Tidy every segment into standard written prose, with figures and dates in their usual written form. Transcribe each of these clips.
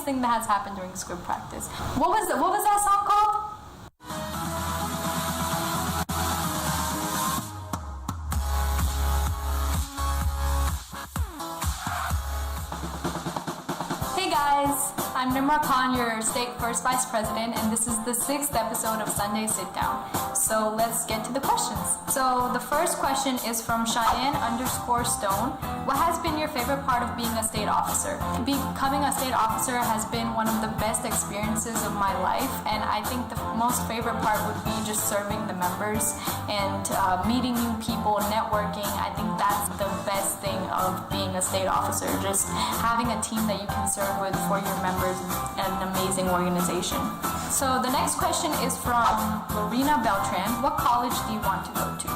funniest thing that has happened during script practice. What was that song called? Hey guys, I'm Nimra Khan, your state first vice president, and this is the 6th episode of Sunday Sit Down. So let's get to the questions. So the first question is from Cheyenne_Stone. What has been your favorite part of being a state officer? Becoming a state officer has been one of the best experiences of my life, and I think the most favorite part would be just serving the members and meeting new people, networking. I think that's the best thing of being a state officer, just having a team that you can serve with for your members and an amazing organization. So the next question is from Lorena Beltran. What college do you want to go to?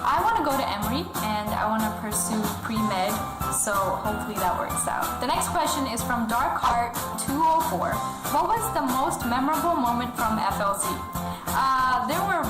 I want to go to Emory and I want to pursue pre-med, so hopefully that works out. The next question is from Darkheart204. What was the most memorable moment from FLC? There were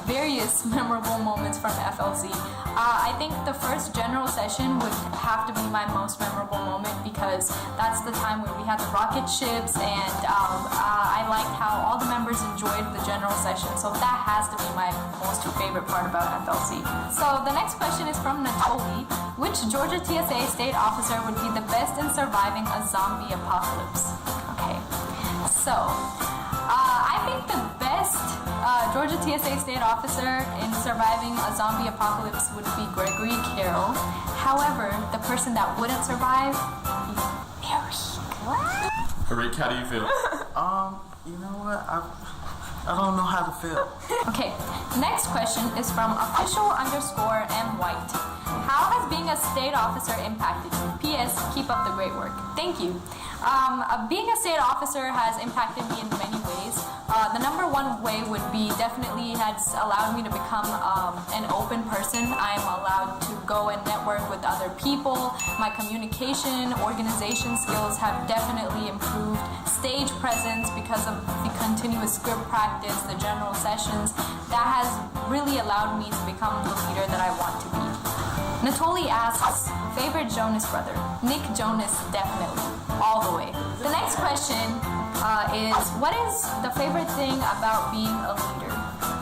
various memorable moments from FLC. I think the first general session would have to be my most memorable moment because that's the time where we had the rocket ships, and I liked how all the members enjoyed the general session, so that has to be my most favorite part about FLC. So the next question is from Natoli. Which Georgia TSA state officer would be the best in surviving a zombie apocalypse? Okay, so I think the best Georgia TSA state officer in surviving a zombie apocalypse would be Gregory Carroll. However, the person that wouldn't survive is Eric. Rick, how do you feel? You know what? I don't know how to feel. Okay, next question is from official_M White. How has being a state officer impacted you? P.S. Keep up the great work. Thank you. Being a state officer has impacted me in many ways. The number one way would be definitely has allowed me to become an open person. I'm allowed to go and network with other people. My communication, organization skills have definitely improved. Stage presence because of the continuous script practice, the general sessions, that has really allowed me to become the leader that I want to be. Natoli asks, favorite Jonas brother? Nick Jonas, definitely, all the way. The next question is, what is the favorite thing about being a leader?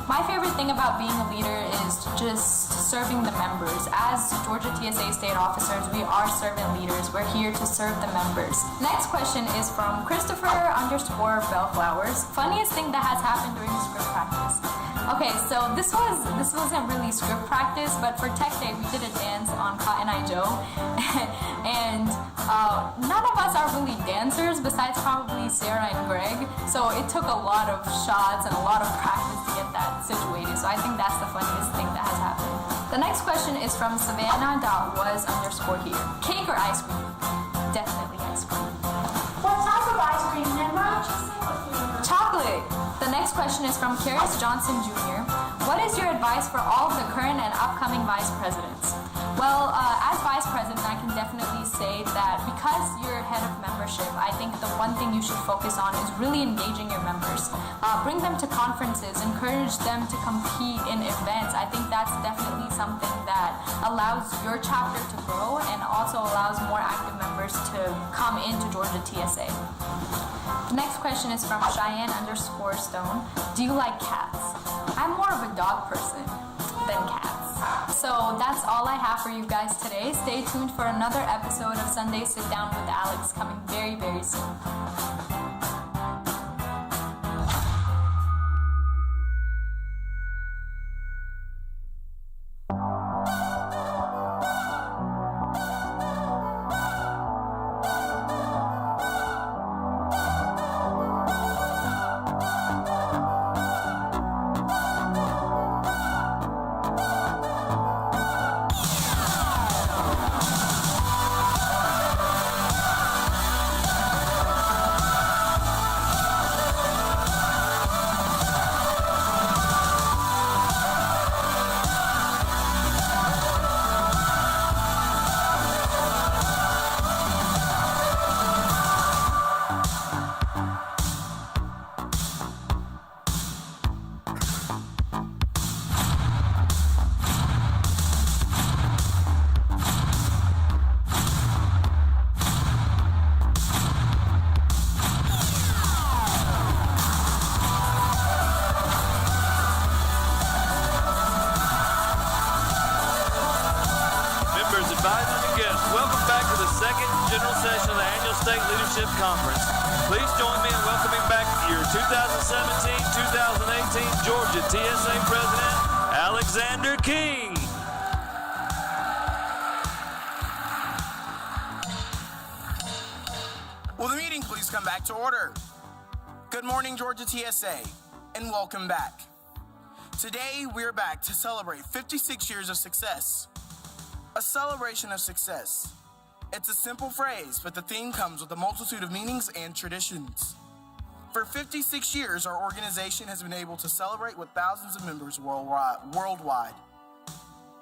My favorite thing about being a leader is just serving the members. As Georgia TSA state officers, we are servant leaders. We're here to serve the members. Next question is from Christopher_Bellflowers. Funniest thing that has happened during script practice? Okay, so this wasn't really script practice, but for Tech Day we did a dance on Cotton Eye Joe, and none of us are really dancers besides probably Sarah and Greg. So it took a lot of shots and a lot of practice to get that situated. So I think that's the funniest thing that has happened. The next question is from Savannah.was_here. Cake or ice cream? Definitely ice cream. What type of ice cream, Nimra? Chocolate. The next question is from Karis Johnson Jr. What is your advice for all of the current and upcoming vice presidents? Well, as vice president, I can definitely say that because you're head of membership, I think the one thing you should focus on is really engaging your members. Bring them to conferences, encourage them to compete in events. I think that's definitely something that allows your chapter to grow and also allows more active members to come into Georgia TSA. The next question is from Cheyenne_Stone. Do you like cats? I'm more of a dog person than cats. So that's all I have for you guys today. Stay tuned for another episode of Sunday Sit Down with Alex coming very, very soon. Conference. Please join me in welcoming back your 2017-2018 Georgia TSA President, Alexander King. Will the meeting please come back to order? Good morning, Georgia TSA, and welcome back. Today, we're back to celebrate 56 years of success. A celebration of success. It's a simple phrase, but the theme comes with a multitude of meanings and traditions. For 56 years, our organization has been able to celebrate with thousands of members worldwide.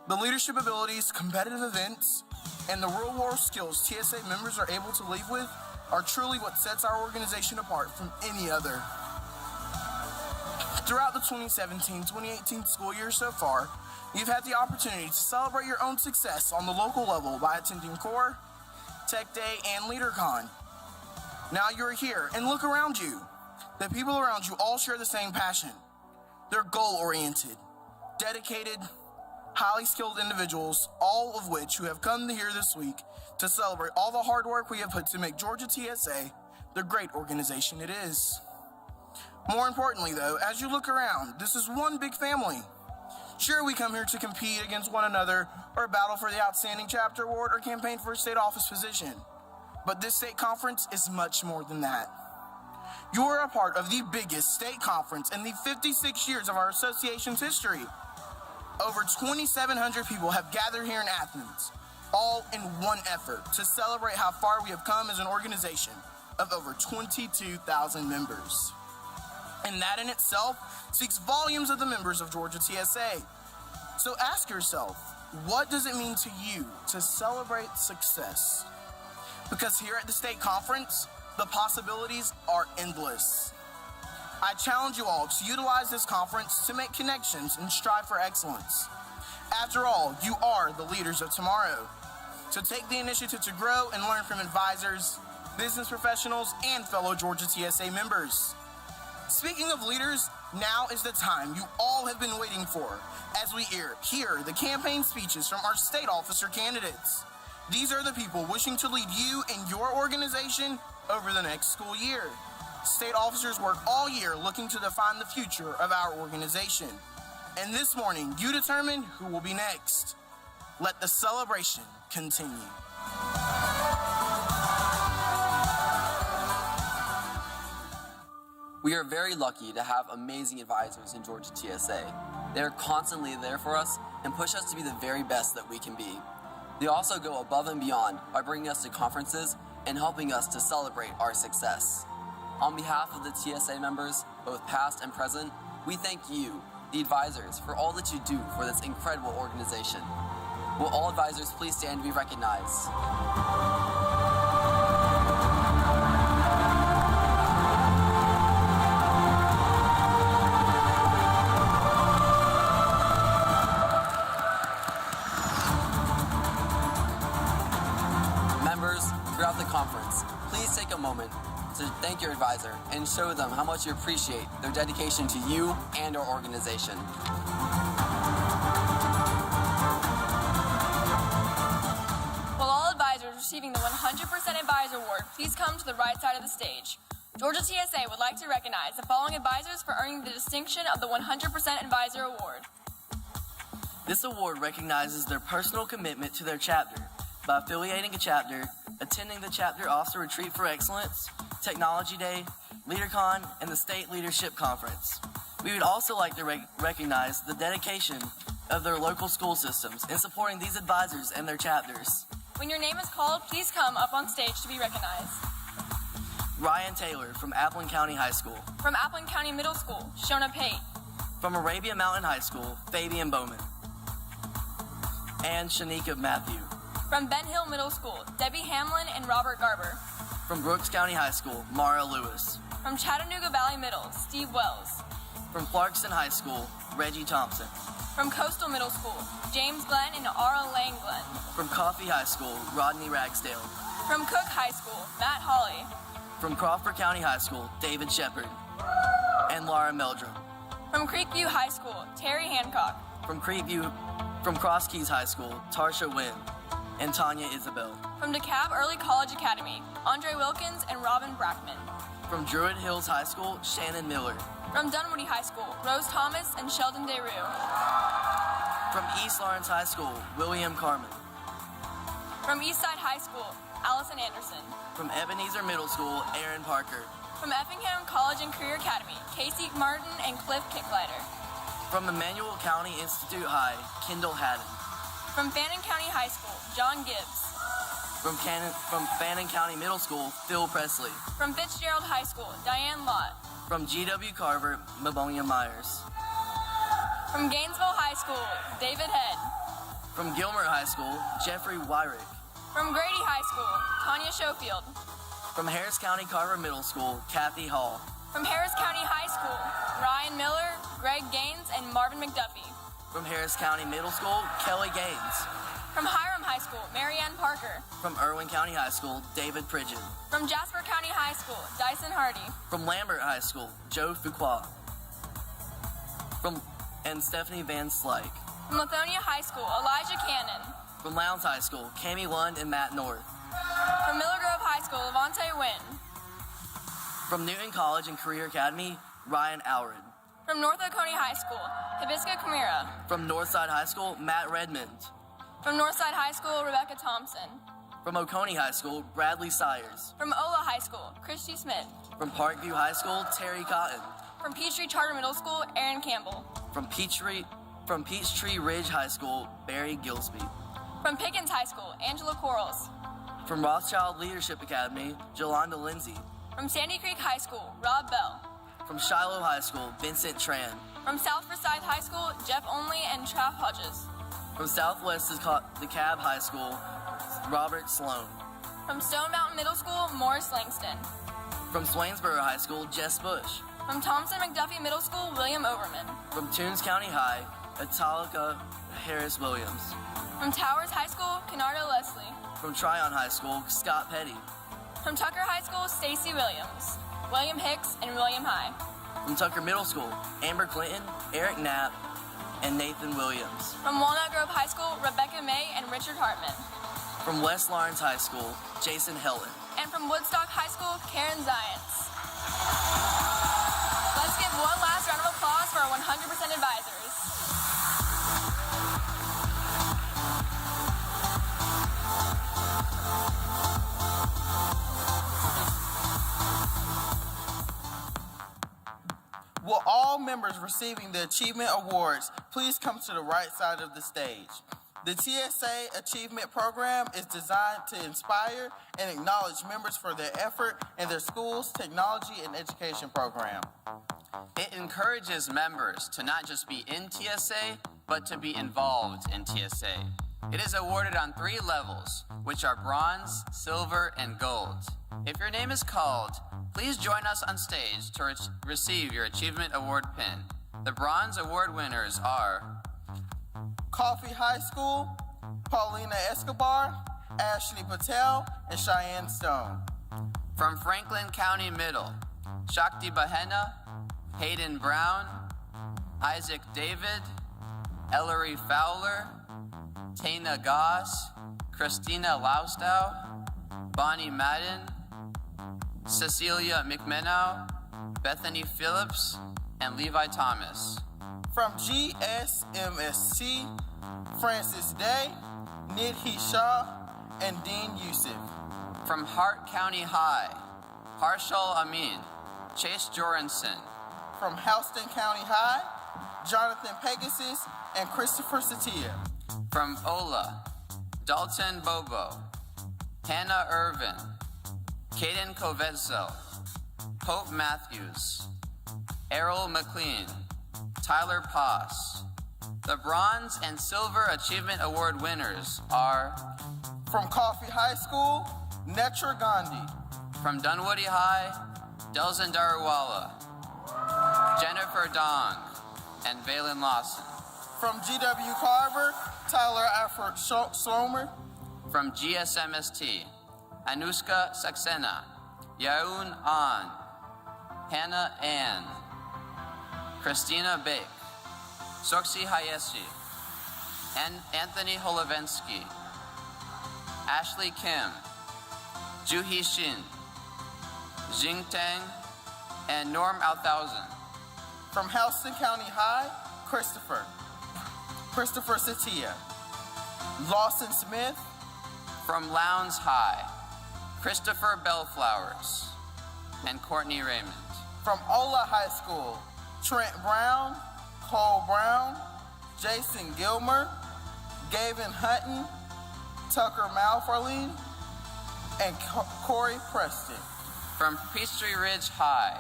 The leadership abilities, competitive events, and the real-world skills TSA members are able to leave with are truly what sets our organization apart from any other. Throughout the 2017-2018 school year so far, you've had the opportunity to celebrate your own success on the local level by attending Core, Tech Day, and LeaderCon. Now you're here, and look around you. The people around you all share the same passion. They're goal-oriented, dedicated, highly skilled individuals, all of which who have come here this week to celebrate all the hard work we have put to make Georgia TSA the great organization it is. More importantly, though, as you look around, this is one big family. Sure, we come here to compete against one another or battle for the Outstanding Chapter Award or campaign for a state office position. But this state conference is much more than that. You are a part of the biggest state conference in the 56 years of our association's history. Over 2,700 people have gathered here in Athens, all in one effort to celebrate how far we have come as an organization of over 22,000 members. And that in itself speaks volumes of the members of Georgia TSA. So ask yourself, what does it mean to you to celebrate success? Because here at the state conference, the possibilities are endless. I challenge you all to utilize this conference to make connections and strive for excellence. After all, you are the leaders of tomorrow. So take the initiative to grow and learn from advisors, business professionals, and fellow Georgia TSA members. Speaking of leaders, now is the time you all have been waiting for as we hear the campaign speeches from our state officer candidates. These are the people wishing to lead you and your organization over the next school year. State officers work all year looking to define the future of our organization. And this morning, you determine who will be next. Let the celebration continue. We are very lucky to have amazing advisors in Georgia TSA. They are constantly there for us and push us to be the very best that we can be. They also go above and beyond by bringing us to conferences and helping us to celebrate our success. On behalf of the TSA members, both past and present, we thank you, the advisors, for all that you do for this incredible organization. Will all advisors please stand to be recognized? Members, throughout the conference, please take a moment to thank your advisor and show them how much you appreciate their dedication to you and our organization. Will all advisors receiving the 100% Advisor Award please come to the right side of the stage? Georgia TSA would like to recognize the following advisors for earning the distinction of the 100% Advisor Award. This award recognizes their personal commitment to their chapter by affiliating a chapter, attending the Chapter Officer Retreat for Excellence, Technology Day, LeaderCon, and the State Leadership Conference. We would also like to recognize the dedication of their local school systems in supporting these advisors and their chapters. When your name is called, please come up on stage to be recognized. Ryan Taylor from Appleton County High School. From Appleton County Middle School, Shona Pate. From Arabia Mountain High School, Fabian Bowman. And Shanika Matthew. From Ben Hill Middle School, Debbie Hamlin and Robert Garber. From Brooks County High School, Mara Lewis. From Chattanooga Valley Middle, Steve Wells. From Clarkston High School, Reggie Thompson. From Coastal Middle School, James Glenn and Ara Lang Glenn. From Coffee High School, Rodney Ragsdale. From Cook High School, Matt Hawley. From Crawford County High School, David Shepard. And Laura Meldrum. From Creekview High School, Terry Hancock. From Cross Keys High School, Tarsha Wynn. And Tanya Isabel. From DeKalb Early College Academy, Andre Wilkins and Robin Brackman. From Druid Hills High School, Shannon Miller. From Dunwoody High School, Rose Thomas and Sheldon DeRue. From East Lawrence High School, William Carmen. From Eastside High School, Allison Anderson. From Ebenezer Middle School, Aaron Parker. From Effingham College and Career Academy, Casey Martin and Cliff Kicklighter. From Emmanuel County Institute High, Kendall Haddon. From Fannin County High School, John Gibbs. From Fannin County Middle School, Phil Presley. From Fitzgerald High School, Diane Lott. From GW Carver, Mabonia Myers. From Gainesville High School, David Head. From Gilmer High School, Jeffrey Wyrick. From Grady High School, Tanya Schofield. From Harris County Carver Middle School, Kathy Hall. From Harris County High School, Ryan Miller, Greg Gaines, and Marvin McDuffie. From Harris County Middle School, Kelly Gaines. From Hiram High School, Marianne Parker. From Irwin County High School, David Pridgeon. From Jasper County High School, Dyson Hardy. From Lambert High School, Joe Fuqua. And Stephanie Van Slyke. From Lithonia High School, Elijah Cannon. From Lowndes High School, Cammie Lund and Matt North. From Miller Grove High School, Levante Wynn. From Newton College and Career Academy, Ryan Alred. From North Oconee High School, Hibisca Camira. From Northside High School, Matt Redmond. From Northside High School, Rebecca Thompson. From Oconee High School, Bradley Sayers. From Ola High School, Christy Smith. From Parkview High School, Terry Cotton. From Peachtree Charter Middle School, Aaron Campbell. From Peachtree Ridge High School, Barry Gilsby. From Pickens High School, Angela Quarles. From Rothschild Leadership Academy, Jolanda Lindsay. From Sandy Creek High School, Rob Bell. From Shiloh High School, Vincent Tran. From South Forsyth High School, Jeff Only and Trav Hodges. From Southwest DeKalb High School, Robert Sloan. From Stone Mountain Middle School, Morris Langston. From Swainsboro High School, Jess Bush. From Thompson McDuffie Middle School, William Overman. From Toones County High, Italika Harris Williams. From Towers High School, Kennardo Leslie. From Tryon High School, Scott Petty. From Tucker High School, Stacy Williams. William Hicks and William High. From Tucker Middle School, Amber Clinton, Eric Knapp, and Nathan Williams. From Walnut Grove High School, Rebecca May and Richard Hartman. From West Lawrence High School, Jason Helen. And from Woodstock High School, Karen Zients. Let's give one last round of applause for our 100% advisors. Will all members receiving the Achievement Awards please come to the right side of the stage? The TSA Achievement Program is designed to inspire and acknowledge members for their effort in their schools, technology, and education program. It encourages members to not just be in TSA, but to be involved in TSA. It is awarded on 3 levels, which are bronze, silver, and gold. If your name is called, please join us on stage to receive your Achievement Award pin. The bronze award winners are Coffee High School, Paulina Escobar, Ashley Patel, and Cheyenne Stone. from Franklin County Middle, Shakti Bahena, Hayden Brown, Isaac David, Ellery Fowler, Tana Goss, Christina Laustow, Bonnie Madden, Cecilia McMenow, Bethany Phillips, and Levi Thomas. From GSMSC, Francis Day, Nidhi Shah, and Dean Yusuf. From Hart County High, Harshal Amin, Chase Joranson. From Houston County High, Jonathan Pegasus and Christopher Satia. From Ola, Dalton Bobo, Hannah Irvin, Caden Covezzo, Pope Matthews, Errol McLean, Tyler Poss. The Bronze and Silver Achievement Award winners are From Coffee High School, Netra Gandhi. from Dunwoody High, Delzin Darawala, Jennifer Dong, and Valen Lawson. From GW Carver, Tyler Alfred Slomer. From GSMST, Anuska Saxena, Yaun An, Hannah Ann, Christina Bake, Soxi Hayeshi, and Anthony Holovensky. Ashley Kim, Juhee Shin, Jing Tang, and Norm Althausen. From Houston County High, Christopher Satia. Lawson Smith. From Lowndes High, Christopher Bellflowers and Courtney Raymond. From Ola High School, Trent Brown, Cole Brown, Jason Gilmer, Gavin Hutton, Tucker Malfarline, and Corey Preston. From Peachtree Ridge High,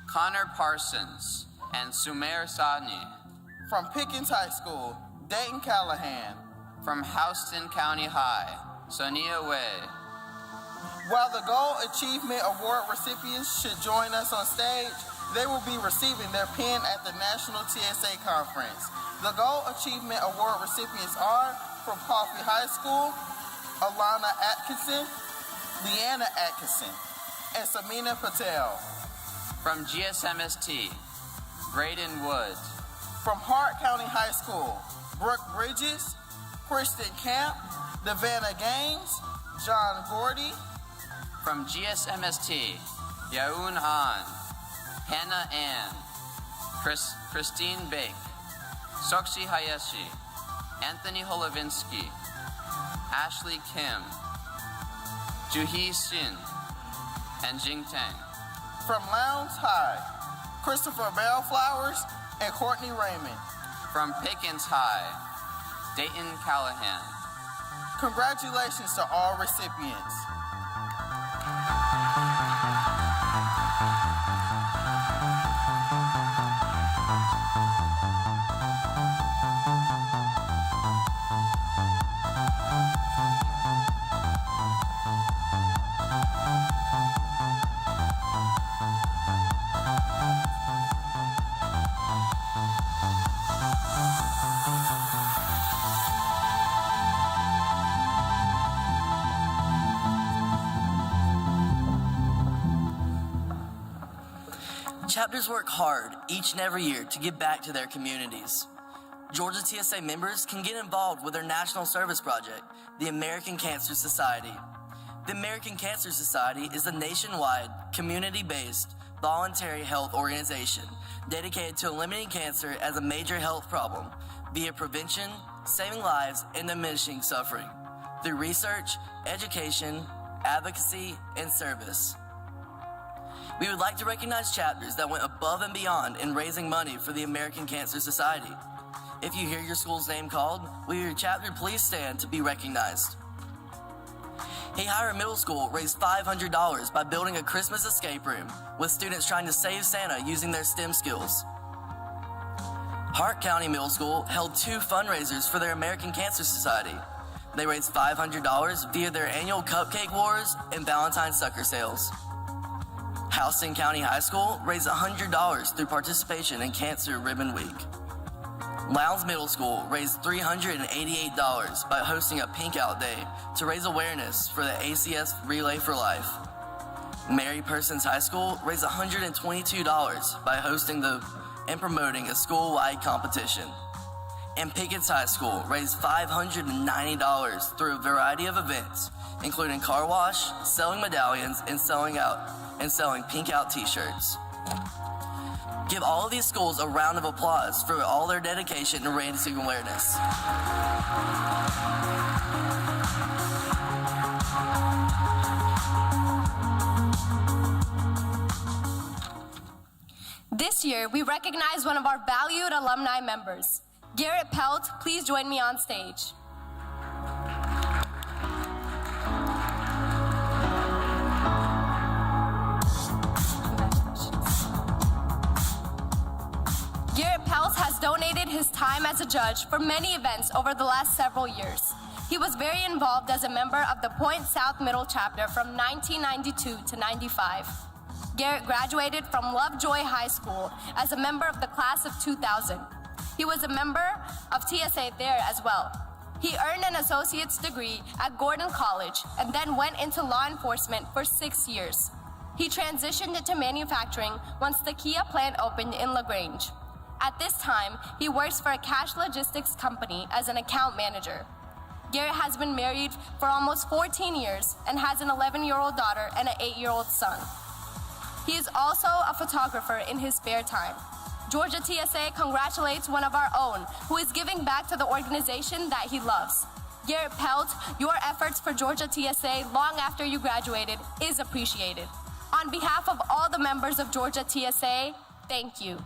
Connor Parsons and Sumer Sadni. From Pickens High School, Dayton Callahan. From Houston County High, Sonia Way. While the Gold Achievement Award recipients should join us on stage, they will be receiving their pin at the National TSA Conference. The Gold Achievement Award recipients are from Coffee High School, Alana Atkinson, Leanna Atkinson, and Samina Patel. From GSMST, Braden Wood. From Hart County High School, Brooke Bridges, Kristen Camp, Devana Gaines, John Gordy. From GSMST, Yaun An, Hannah Ann, Christine Bake, Sokshi Hayashi, Anthony Holovinsky, Ashley Kim, Juhee Shin, and Jing Tang. From Lowndes High, Christopher Bellflowers and Courtney Raymond. From Pickens High, Dayton Callahan. Congratulations to all recipients. Chapters work hard each and every year to give back to their communities. Georgia TSA members can get involved with their national service project, the American Cancer Society. The American Cancer Society is a nationwide, community-based, voluntary health organization dedicated to eliminating cancer as a major health problem via prevention, saving lives, and diminishing suffering through research, education, advocacy, and service. We would like to recognize chapters that went above and beyond in raising money for the American Cancer Society. If you hear your school's name called, will your chapter please stand to be recognized? Hayhire Middle School raised $500 by building a Christmas escape room with students trying to save Santa using their STEM skills. Hart County Middle School held 2 fundraisers for their American Cancer Society. They raised $500 via their annual Cupcake Wars and Valentine's Sucker Sales. Houston County High School raised $100 through participation in Cancer Ribbon Week. Lowndes Middle School raised $388 by hosting a Pink Out Day to raise awareness for the ACS Relay for Life. Mary Persons High School raised $122 by hosting and promoting a school-wide competition. And Pickens High School raised $590 through a variety of events, including car wash, selling medallions, and selling Pink Out t-shirts. Give all of these schools a round of applause for all their dedication and raising awareness. This year, we recognize one of our valued alumni members. Garrett Pelt, please join me on stage. Garrett Pelt has donated his time as a judge for many events over the last several years. He was very involved as a member of the Point South Middle Chapter from 1992 to 95. Garrett graduated from Lovejoy High School as a member of the class of 2000. He was a member of TSA there as well. He earned an associate's degree at Gordon College and then went into law enforcement for 6 years. He transitioned into manufacturing once the Kia plant opened in LaGrange. At this time, he works for a cash logistics company as an account manager. Garrett has been married for almost 14 years and has an 11-year-old daughter and an 8-year-old son. He is also a photographer in his spare time. Georgia TSA congratulates one of our own who is giving back to the organization that he loves. Garrett Pelt, your efforts for Georgia TSA long after you graduated is appreciated. On behalf of all the members of Georgia TSA, thank you.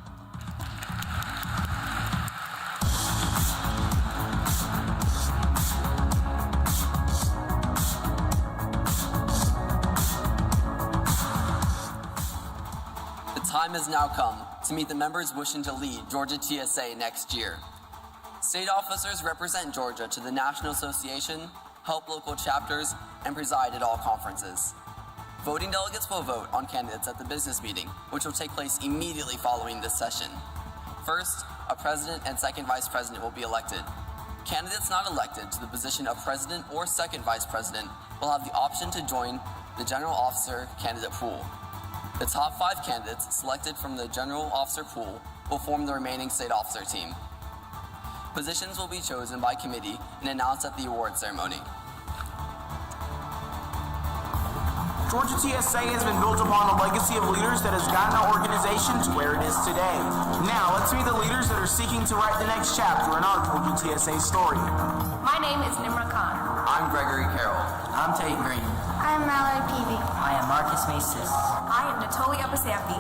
The time has now come to meet the members wishing to lead Georgia TSA next year. State officers represent Georgia to the National Association, help local chapters, and preside at all conferences. Voting delegates will vote on candidates at the business meeting, which will take place immediately following this session. First, a president and second vice president will be elected. Candidates not elected to the position of president or second vice president will have the option to join the general officer candidate pool. The top 5 candidates selected from the general officer pool will form the remaining state officer team. Positions will be chosen by committee and announced at the award ceremony. Georgia TSA has been built upon a legacy of leaders that has gotten our organization to where it is today. Now, let's meet the leaders that are seeking to write the next chapter in our Georgia TSA story. My name is Nimra Khan. I'm Gregory Carroll. I'm Tate Green. I'm Mallory Peavy. I am Marcus Masis. I am Natoli Abasambi.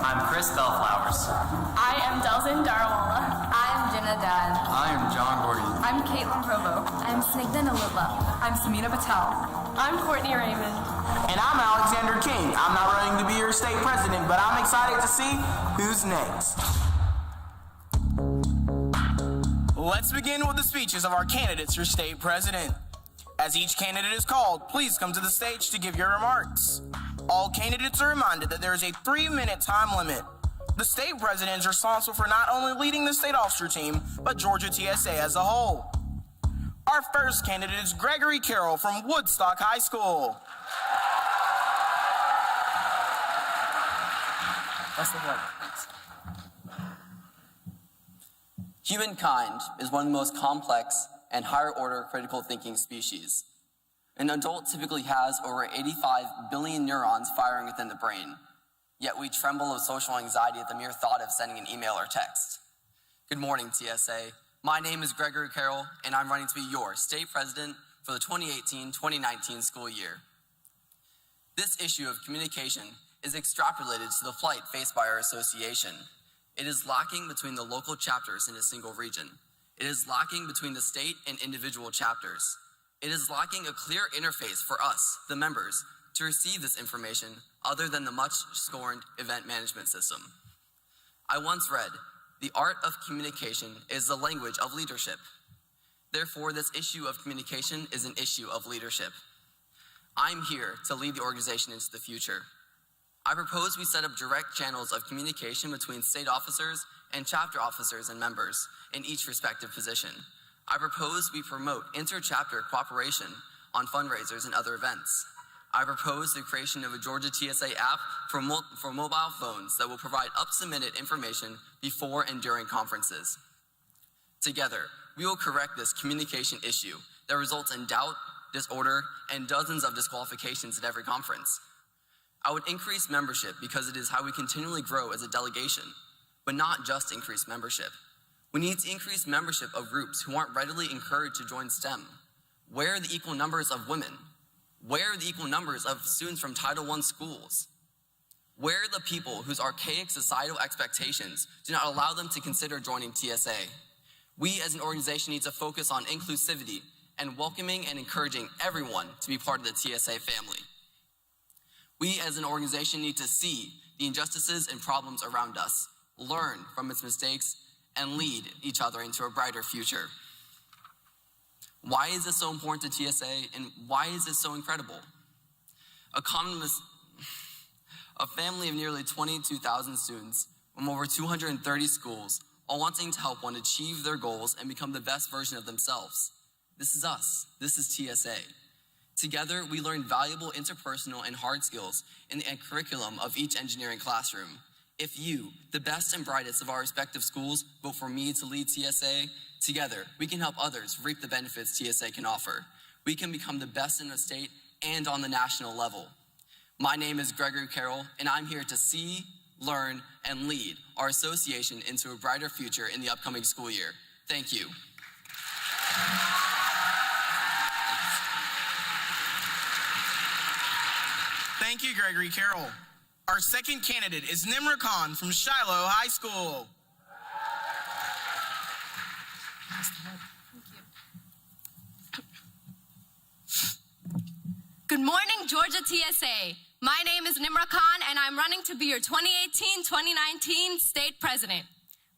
I'm Chris Bellflowers. I am Delzin Darawala. I'm Jenna Dad. I am John Gordon. I'm Caitlin Provo. I'm Snigdha Nalula. I'm Samina Patel. I'm Courtney Raymond. And I'm Alexander King. I'm not running to be your state president, but I'm excited to see who's next. Let's begin with the speeches of our candidates for state president. As each candidate is called, please come to the stage to give your remarks. All candidates are reminded that there is a 3-minute time limit. The state president is responsible for not only leading the state officer team, but Georgia TSA as a whole. Our first candidate is Gregory Carroll from Woodstock High School. Humankind is one of the most complex and higher-order critical thinking species. An adult typically has over 85 billion neurons firing within the brain, yet we tremble of social anxiety at the mere thought of sending an email or text. Good morning, TSA. My name is Gregory Carroll, and I'm running to be your state president for the 2018-2019 school year. This issue of communication is extrapolated to the plight faced by our association. It is lacking between the local chapters in a single region. It is lacking between the state and individual chapters. It is lacking a clear interface for us, the members, to receive this information other than the much scorned event management system. I once read, "The art of communication is the language of leadership." Therefore, this issue of communication is an issue of leadership. I'm here to lead the organization into the future. I propose we set up direct channels of communication between state officers and chapter officers and members in each respective position. I propose we promote inter-chapter cooperation on fundraisers and other events. I propose the creation of a Georgia TSA app for mobile phones that will provide up-to-the-minute information before and during conferences. Together, we will correct this communication issue that results in doubt, disorder, and dozens of disqualifications at every conference. I would increase membership because it is how we continually grow as a delegation, but not just increase membership. We need to increase membership of groups who aren't readily encouraged to join STEM. Where are the equal numbers of women? Where are the equal numbers of students from Title I schools? Where are the people whose archaic societal expectations do not allow them to consider joining TSA? We as an organization need to focus on inclusivity and welcoming and encouraging everyone to be part of the TSA family. We as an organization need to see the injustices and problems around us, learn from its mistakes, and lead each other into a brighter future. Why is this so important to TSA, and why is this so incredible? A family of nearly 22,000 students from over 230 schools, all wanting to help one achieve their goals and become the best version of themselves. This is us. This is TSA. Together, we learn valuable interpersonal and hard skills in the curriculum of each engineering classroom. If you, the best and brightest of our respective schools, vote for me to lead TSA, together we can help others reap the benefits TSA can offer. We can become the best in the state and on the national level. My name is Gregory Carroll, and I'm here to see, learn, and lead our association into a brighter future in the upcoming school year. Thank you. Thank you, Gregory Carroll. Our second candidate is Nimra Khan from Shiloh High School. Good morning, Georgia TSA. My name is Nimra Khan, and I'm running to be your 2018-2019 state president.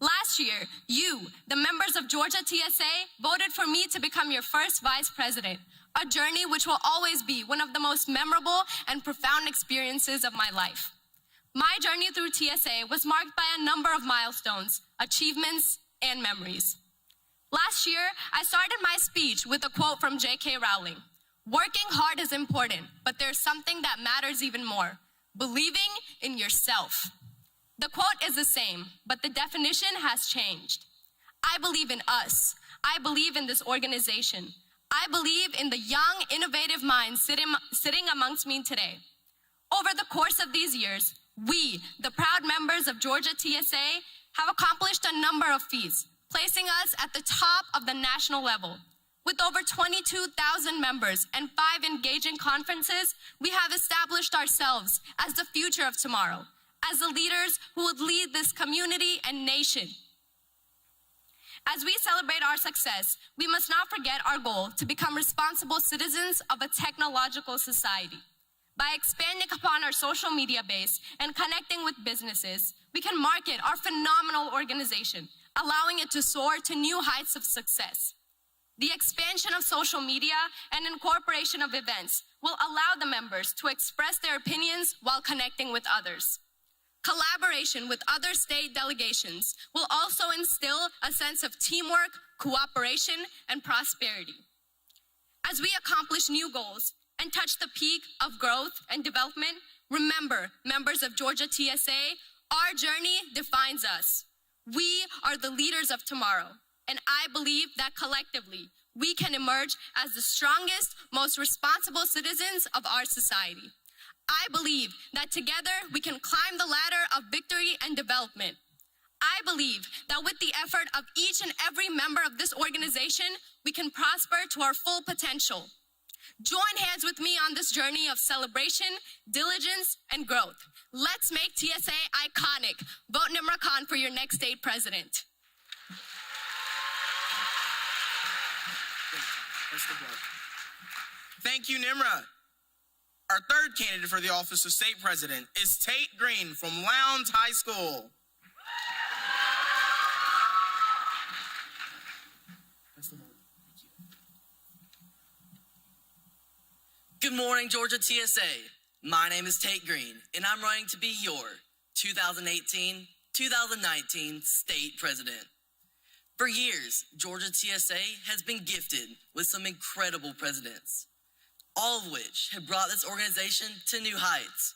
Last year, you, the members of Georgia TSA, voted for me to become your first vice president, a journey which will always be one of the most memorable and profound experiences of my life. My journey through TSA was marked by a number of milestones, achievements, and memories. Last year, I started my speech with a quote from J.K. Rowling. Working hard is important, but there's something that matters even more: believing in yourself. The quote is the same, but the definition has changed. I believe in us. I believe in this organization. I believe in the young, innovative minds sitting amongst me today. Over the course of these years, we, the proud members of Georgia TSA, have accomplished a number of feats, placing us at the top of the national level. With over 22,000 members and 5 engaging conferences, we have established ourselves as the future of tomorrow, as the leaders who would lead this community and nation. As we celebrate our success, we must not forget our goal to become responsible citizens of a technological society. By expanding upon our social media base and connecting with businesses, we can market our phenomenal organization, allowing it to soar to new heights of success. The expansion of social media and incorporation of events will allow the members to express their opinions while connecting with others. Collaboration with other state delegations will also instill a sense of teamwork, cooperation, and prosperity. As we accomplish new goals and touch the peak of growth and development, remember, members of Georgia TSA, our journey defines us. We are the leaders of tomorrow. And I believe that collectively, we can emerge as the strongest, most responsible citizens of our society. I believe that together we can climb the ladder of victory and development. I believe that with the effort of each and every member of this organization, we can prosper to our full potential. Join hands with me on this journey of celebration, diligence, and growth. Let's make TSA iconic. Vote Nimra Khan for your next state president. Thank you, Nimra. Our third candidate for the office of state president is Tate Green from Lowndes High School. Good morning, Georgia TSA. My name is Tate Green, and I'm running to be your 2018-2019 state president. For years, Georgia TSA has been gifted with some incredible presidents, all of which have brought this organization to new heights.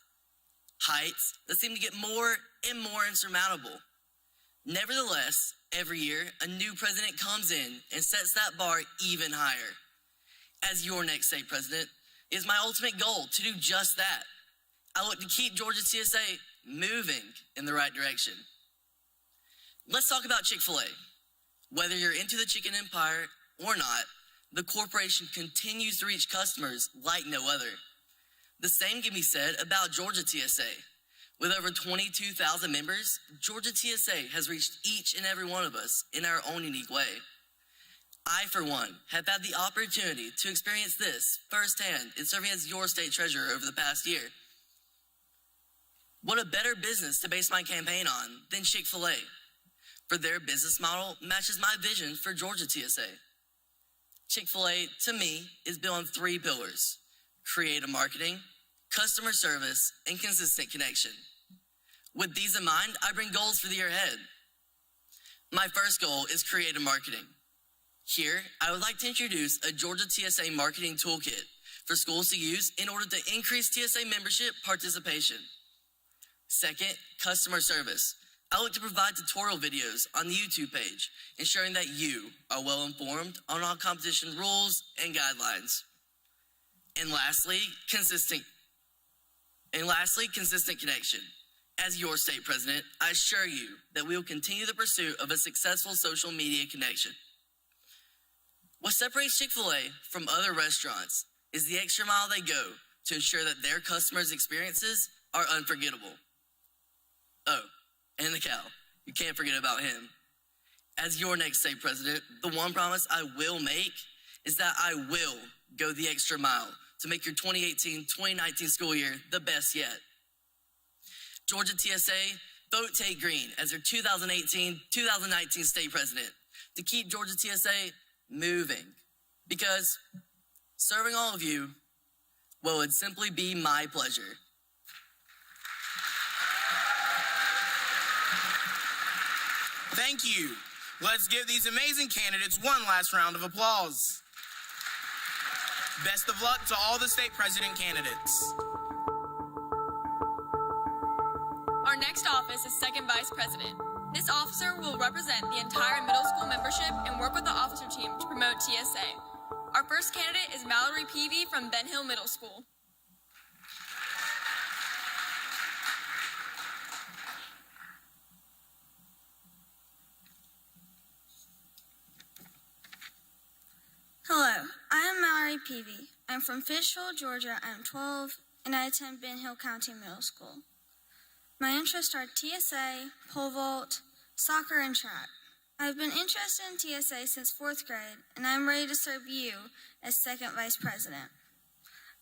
Heights that seem to get more and more insurmountable. Nevertheless, every year, a new president comes in and sets that bar even higher. As your next state president, it is my ultimate goal to do just that. I look to keep Georgia TSA moving in the right direction. Let's talk about Chick-fil-A. Whether you're into the chicken empire or not, the corporation continues to reach customers like no other. The same can be said about Georgia TSA. With over 22,000 members, Georgia TSA has reached each and every one of us in our own unique way. I, for one, have had the opportunity to experience this firsthand in serving as your state treasurer over the past year. What a better business to base my campaign on than Chick-fil-A, for their business model matches my vision for Georgia TSA. Chick-fil-A, to me, is built on 3 pillars: creative marketing, customer service, and consistent connection. With these in mind, I bring goals for the year ahead. My first goal is creative marketing. Here, I would like to introduce a Georgia TSA marketing toolkit for schools to use in order to increase TSA membership participation. Second, customer service. I look to provide tutorial videos on the YouTube page, ensuring that you are well informed on all competition rules and guidelines. And lastly, consistent connection. As your state president, I assure you that we will continue the pursuit of a successful social media connection. What separates Chick-fil-A from other restaurants is the extra mile they go to ensure that their customers' experiences are unforgettable. Oh, and the cow. You can't forget about him. As your next state president, the one promise I will make is that I will go the extra mile to make your 2018-2019 school year the best yet. Georgia TSA, vote Tate Green as your 2018-2019 state president to keep Georgia TSA moving. Because serving all of you, well, it'd simply be my pleasure. Thank you. Let's give these amazing candidates one last round of applause. Best of luck to all the state president candidates. Our next office is second vice president. This officer will represent the entire middle school membership and work with the officer team to promote TSA. Our first candidate is Mallory Peavy from Ben Hill Middle School. Hello, I am Mallory Peavy. I'm from Fishville, Georgia. I'm 12, and I attend Ben Hill County Middle School. My interests are TSA, pole vault, soccer, and track. I've been interested in TSA since 4th grade, and I'm ready to serve you as second vice president.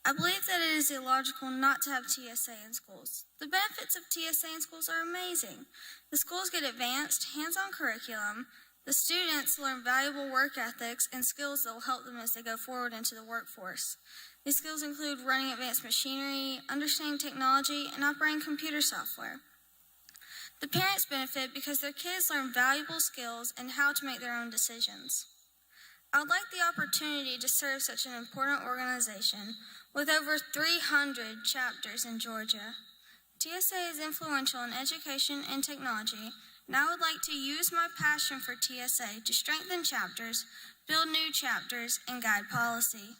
I believe that it is illogical not to have TSA in schools. The benefits of TSA in schools are amazing. The schools get advanced, hands-on curriculum. The students learn valuable work ethics and skills that will help them as they go forward into the workforce. These skills include running advanced machinery, understanding technology, and operating computer software. The parents benefit because their kids learn valuable skills and how to make their own decisions. I would like the opportunity to serve such an important organization with over 300 chapters in Georgia. TSA is influential in education and technology, and I would like to use my passion for TSA to strengthen chapters, build new chapters, and guide policy.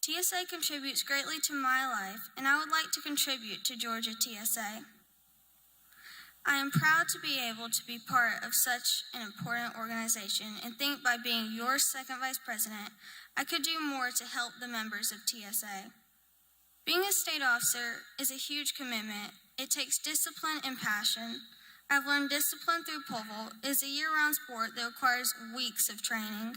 TSA contributes greatly to my life, and I would like to contribute to Georgia TSA. I am proud to be able to be part of such an important organization and think by being your second vice president, I could do more to help the members of TSA. Being a state officer is a huge commitment. It takes discipline and passion. I've learned discipline through pole vault. It is a year-round sport that requires weeks of training.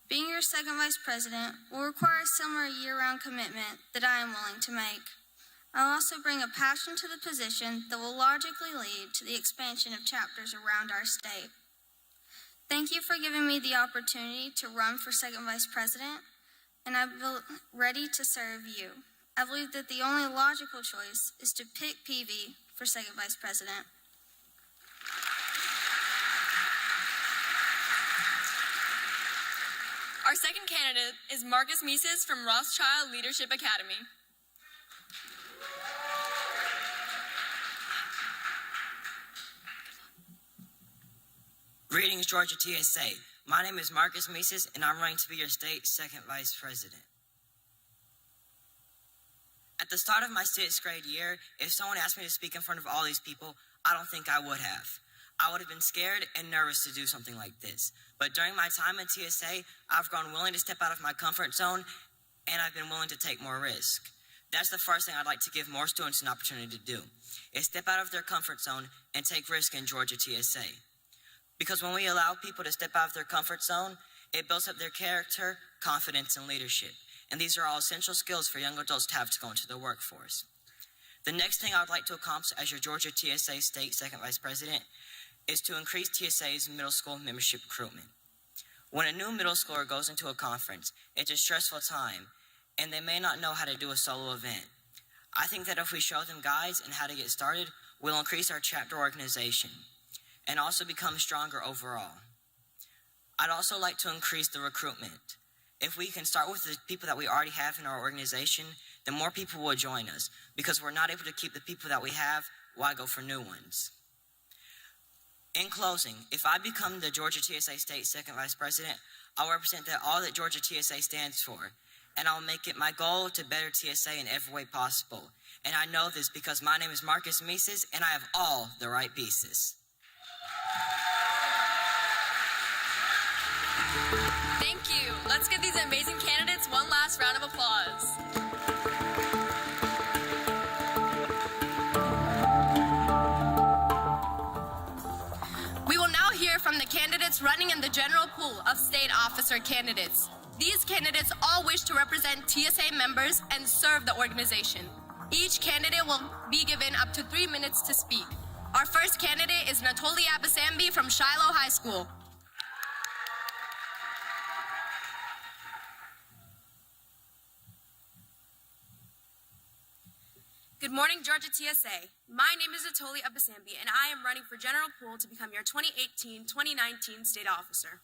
Being your second vice president will require a similar year-round commitment that I am willing to make. I'll also bring a passion to the position that will logically lead to the expansion of chapters around our state. Thank you for giving me the opportunity to run for second vice president, and I'm ready to serve you. I believe that the only logical choice is to pick Peavy for second vice president. Our second candidate is Marcus Mises from Rothschild Leadership Academy. Greetings, Georgia TSA. My name is Marcus Mises, and I'm running to be your state second vice president. At the start of my 6th grade year, if someone asked me to speak in front of all these people, I don't think I would have. I would have been scared and nervous to do something like this. But during my time in TSA, I've grown willing to step out of my comfort zone, and I've been willing to take more risk. That's the first thing I'd like to give more students an opportunity to do, is step out of their comfort zone and take risk in Georgia TSA. Because when we allow people to step out of their comfort zone, it builds up their character, confidence, and leadership. And these are all essential skills for young adults to have to go into the workforce. The next thing I would like to accomplish as your Georgia TSA State Second Vice President is to increase TSA's middle school membership recruitment. When a new middle schooler goes into a conference, it's a stressful time, and they may not know how to do a solo event. I think that if we show them guides and how to get started, we'll increase our chapter organization and also become stronger overall. I'd also like to increase the recruitment. If we can start with the people that we already have in our organization, then more people will join us, because we're not able to keep the people that we have why go for new ones? In closing, if I become the Georgia TSA State Second Vice President, I'll represent all that Georgia TSA stands for, and I'll make it my goal to better TSA in every way possible. And I know this because my name is Marcus Mises, and I have all the right pieces. Thank you. Let's give these amazing candidates one last round of applause. We will now hear from the candidates running in the general pool of state officer candidates. These candidates all wish to represent TSA members and serve the organization. Each candidate will be given up to 3 minutes to speak. Our first candidate is Natoli Abasambi from Shiloh High School. Good morning, Georgia TSA. My name is Natoli Abasambi, and I am running for General Pool to become your 2018-2019 state officer.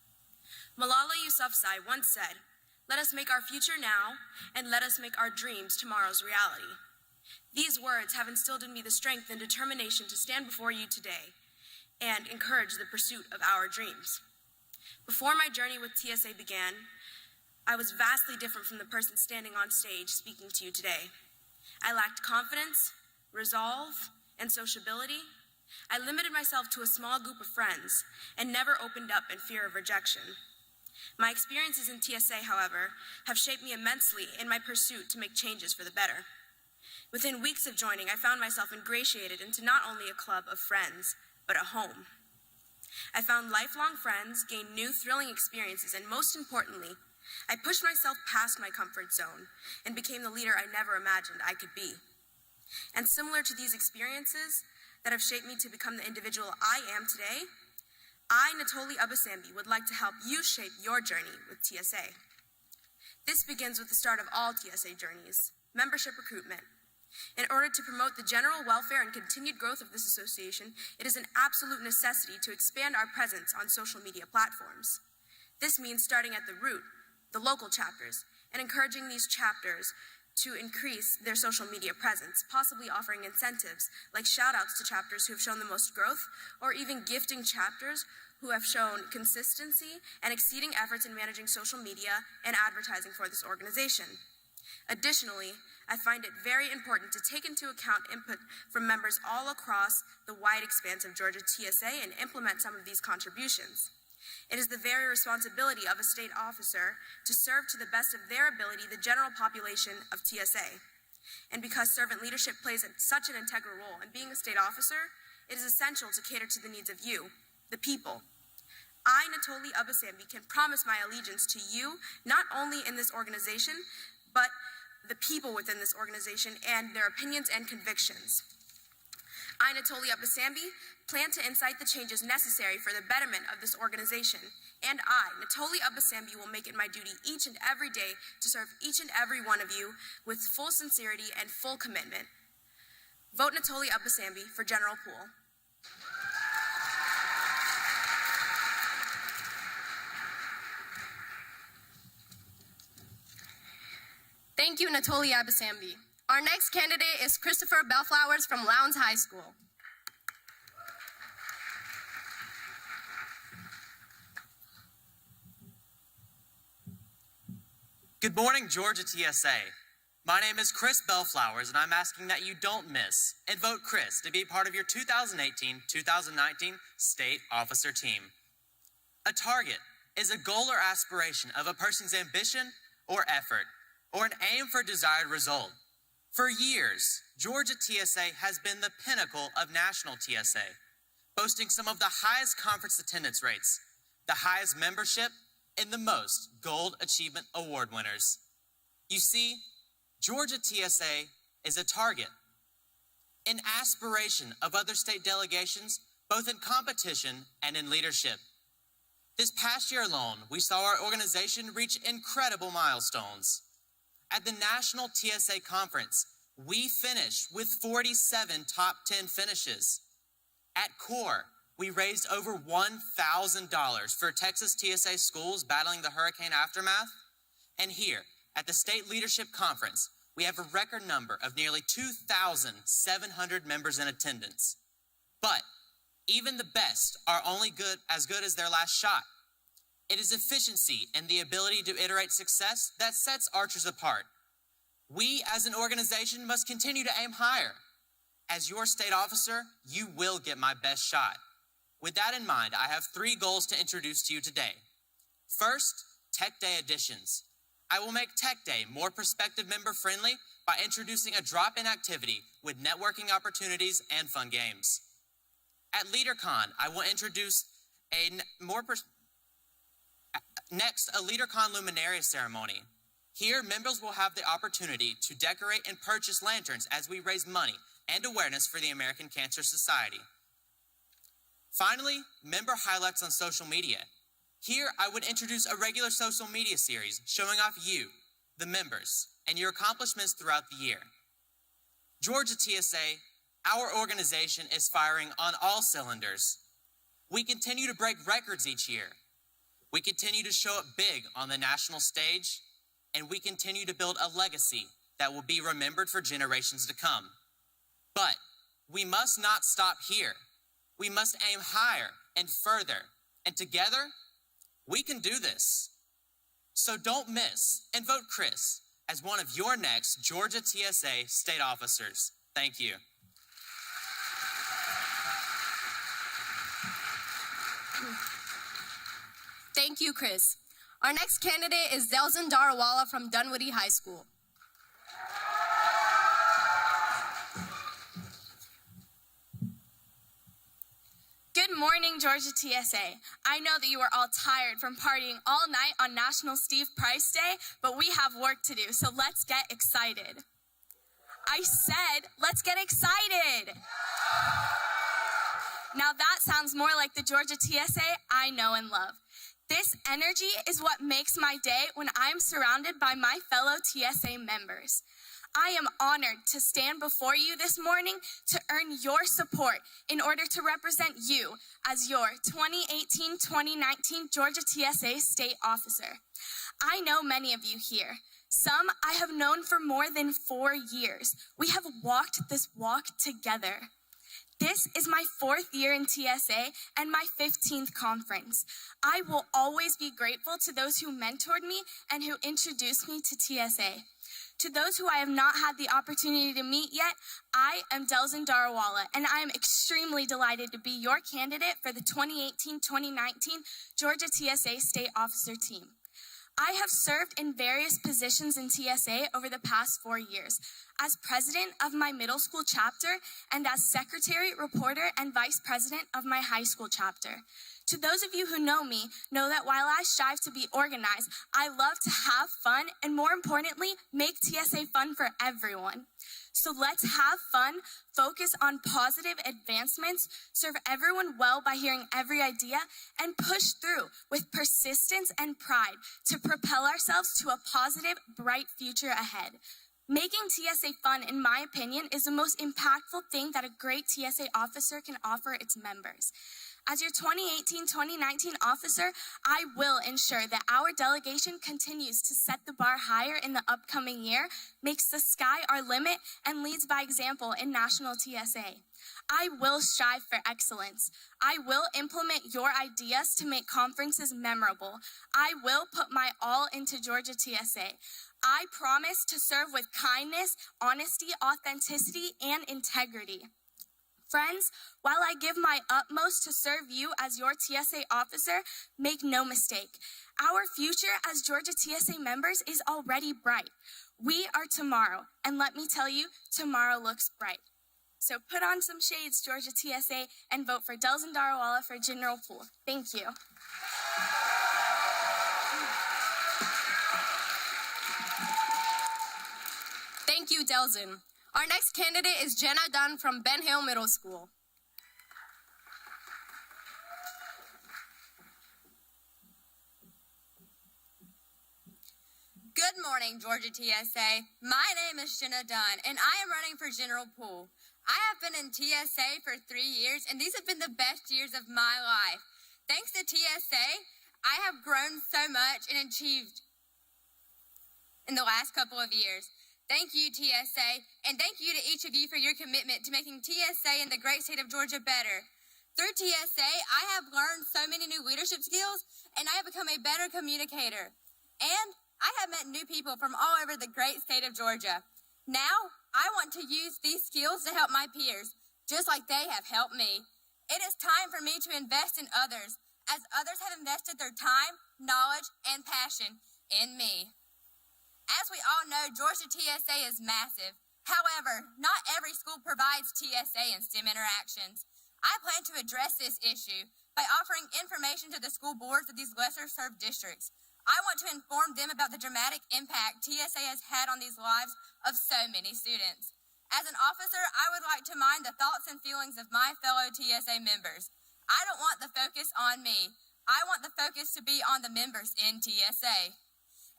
Malala Yousafzai once said, "Let us make our future now, and let us make our dreams tomorrow's reality." These words have instilled in me the strength and determination to stand before you today and encourage the pursuit of our dreams. Before my journey with TSA began, I was vastly different from the person standing on stage speaking to you today. I lacked confidence, resolve, and sociability. I limited myself to a small group of friends and never opened up in fear of rejection. My experiences in TSA, however, have shaped me immensely in my pursuit to make changes for the better. Within weeks of joining, I found myself ingratiated into not only a club of friends, but a home. I found lifelong friends, gained new thrilling experiences, and most importantly, I pushed myself past my comfort zone and became the leader I never imagined I could be. And similar to these experiences that have shaped me to become the individual I am today, I, Natoli Abasambi, would like to help you shape your journey with TSA. This begins with the start of all TSA journeys, membership recruitment. In order to promote the general welfare and continued growth of this association, it is an absolute necessity to expand our presence on social media platforms. This means starting at the root, the local chapters, and encouraging these chapters to increase their social media presence, possibly offering incentives like shout-outs to chapters who have shown the most growth, or even gifting chapters who have shown consistency and exceeding efforts in managing social media and advertising for this organization. Additionally, I find it very important to take into account input from members all across the wide expanse of Georgia TSA and implement some of these contributions. It is the very responsibility of a state officer to serve to the best of their ability the general population of TSA. And because servant leadership plays such an integral role in being a state officer, it is essential to cater to the needs of you, the people. I, Natoli Abasambi, can promise my allegiance to you, not only in this organization, but the people within this organization and their opinions and convictions. I, Natoli Abasambi, plan to incite the changes necessary for the betterment of this organization. And I, Natoli Abasambi, will make it my duty each and every day to serve each and every one of you with full sincerity and full commitment. Vote Natoli Abasambi for General Pool. Thank you, Natoli Abasambi. Our next candidate is Christopher Bellflowers from Lowndes High School. Good morning, Georgia TSA. My name is Chris Bellflowers, and I'm asking that you don't miss and vote Chris to be part of your 2018-2019 state officer team. A target is a goal or aspiration of a person's ambition or effort, or an aim for desired result. For years, Georgia TSA has been the pinnacle of national TSA, boasting some of the highest conference attendance rates, the highest membership, and the most Gold Achievement Award winners. You see, Georgia TSA is a target, an aspiration of other state delegations, both in competition and in leadership. This past year alone, we saw our organization reach incredible milestones. At the National TSA Conference, we finished with 47 top 10 finishes. At CORE, we raised over $1,000 for Texas TSA schools battling the hurricane aftermath. And here, at the State Leadership Conference, we have a record number of nearly 2,700 members in attendance. But even the best are only as good as their last shot. It is efficiency and the ability to iterate success that sets Archers apart. We as an organization must continue to aim higher. As your state officer, you will get my best shot. With that in mind, I have 3 goals to introduce to you today. First, Tech Day editions. I will make Tech Day more prospective member friendly by introducing a drop-in activity with networking opportunities and fun games. At LeaderCon, I will introduce a LeaderCon Luminaria ceremony. Here, members will have the opportunity to decorate and purchase lanterns as we raise money and awareness for the American Cancer Society. Finally, member highlights on social media. Here, I would introduce a regular social media series showing off you, the members, and your accomplishments throughout the year. Georgia TSA, our organization is firing on all cylinders. We continue to break records each year. We continue to show up big on the national stage, and we continue to build a legacy that will be remembered for generations to come. But we must not stop here. We must aim higher and further, and together, we can do this. So don't miss and vote Chris as one of your next Georgia TSA state officers. Thank you. Thank you, Chris. Our next candidate is Delzin Darawala from Dunwoody High School. Good morning, Georgia TSA. I know that you are all tired from partying all night on National Steve Price Day, but we have work to do, so let's get excited. I said, let's get excited. Now that sounds more like the Georgia TSA I know and love. This energy is what makes my day when I'm surrounded by my fellow TSA members. I am honored to stand before you this morning to earn your support in order to represent you as your 2018-2019 Georgia TSA State Officer. I know many of you here. Some I have known for more than 4 years. We have walked this walk together. This is my 4th year in TSA and my 15th conference. I will always be grateful to those who mentored me and who introduced me to TSA. To those who I have not had the opportunity to meet yet, I am Delzin Darawala, and I am extremely delighted to be your candidate for the 2018-2019 Georgia TSA State Officer Team. I have served in various positions in TSA over the past 4 years, as president of my middle school chapter and as secretary, reporter, and vice president of my high school chapter. To those of you who know me, know that while I strive to be organized, I love to have fun and, more importantly, make TSA fun for everyone. So let's have fun, focus on positive advancements, serve everyone well by hearing every idea, and push through with persistence and pride to propel ourselves to a positive, bright future ahead. Making TSA fun, in my opinion, is the most impactful thing that a great TSA officer can offer its members. As your 2018-2019 officer, I will ensure that our delegation continues to set the bar higher in the upcoming year, makes the sky our limit, and leads by example in national TSA. I will strive for excellence. I will implement your ideas to make conferences memorable. I will put my all into Georgia TSA. I promise to serve with kindness, honesty, authenticity, and integrity. Friends, while I give my utmost to serve you as your TSA officer, make no mistake, our future as Georgia TSA members is already bright. We are tomorrow, and let me tell you, tomorrow looks bright. So put on some shades, Georgia TSA, and vote for Delzin Darawala for General Pool. Thank you. Thank you, Delzin. Our next candidate is Jenna Dunn from Ben Hill Middle School. Good morning, Georgia TSA. My name is Jenna Dunn, and I am running for General Pool. I have been in TSA for 3 years, and these have been the best years of my life. Thanks to TSA, I have grown so much and achieved in the last couple of years. Thank you, TSA, and thank you to each of you for your commitment to making TSA and the great state of Georgia better. Through TSA, I have learned so many new leadership skills, and I have become a better communicator. And I have met new people from all over the great state of Georgia. Now, I want to use these skills to help my peers, just like they have helped me. It is time for me to invest in others, as others have invested their time, knowledge, and passion in me. As we all know, Georgia TSA is massive. However, not every school provides TSA and STEM interactions. I plan to address this issue by offering information to the school boards of these lesser-served districts. I want to inform them about the dramatic impact TSA has had on these lives of so many students. As an officer, I would like to mind the thoughts and feelings of my fellow TSA members. I don't want the focus on me. I want the focus to be on the members in TSA.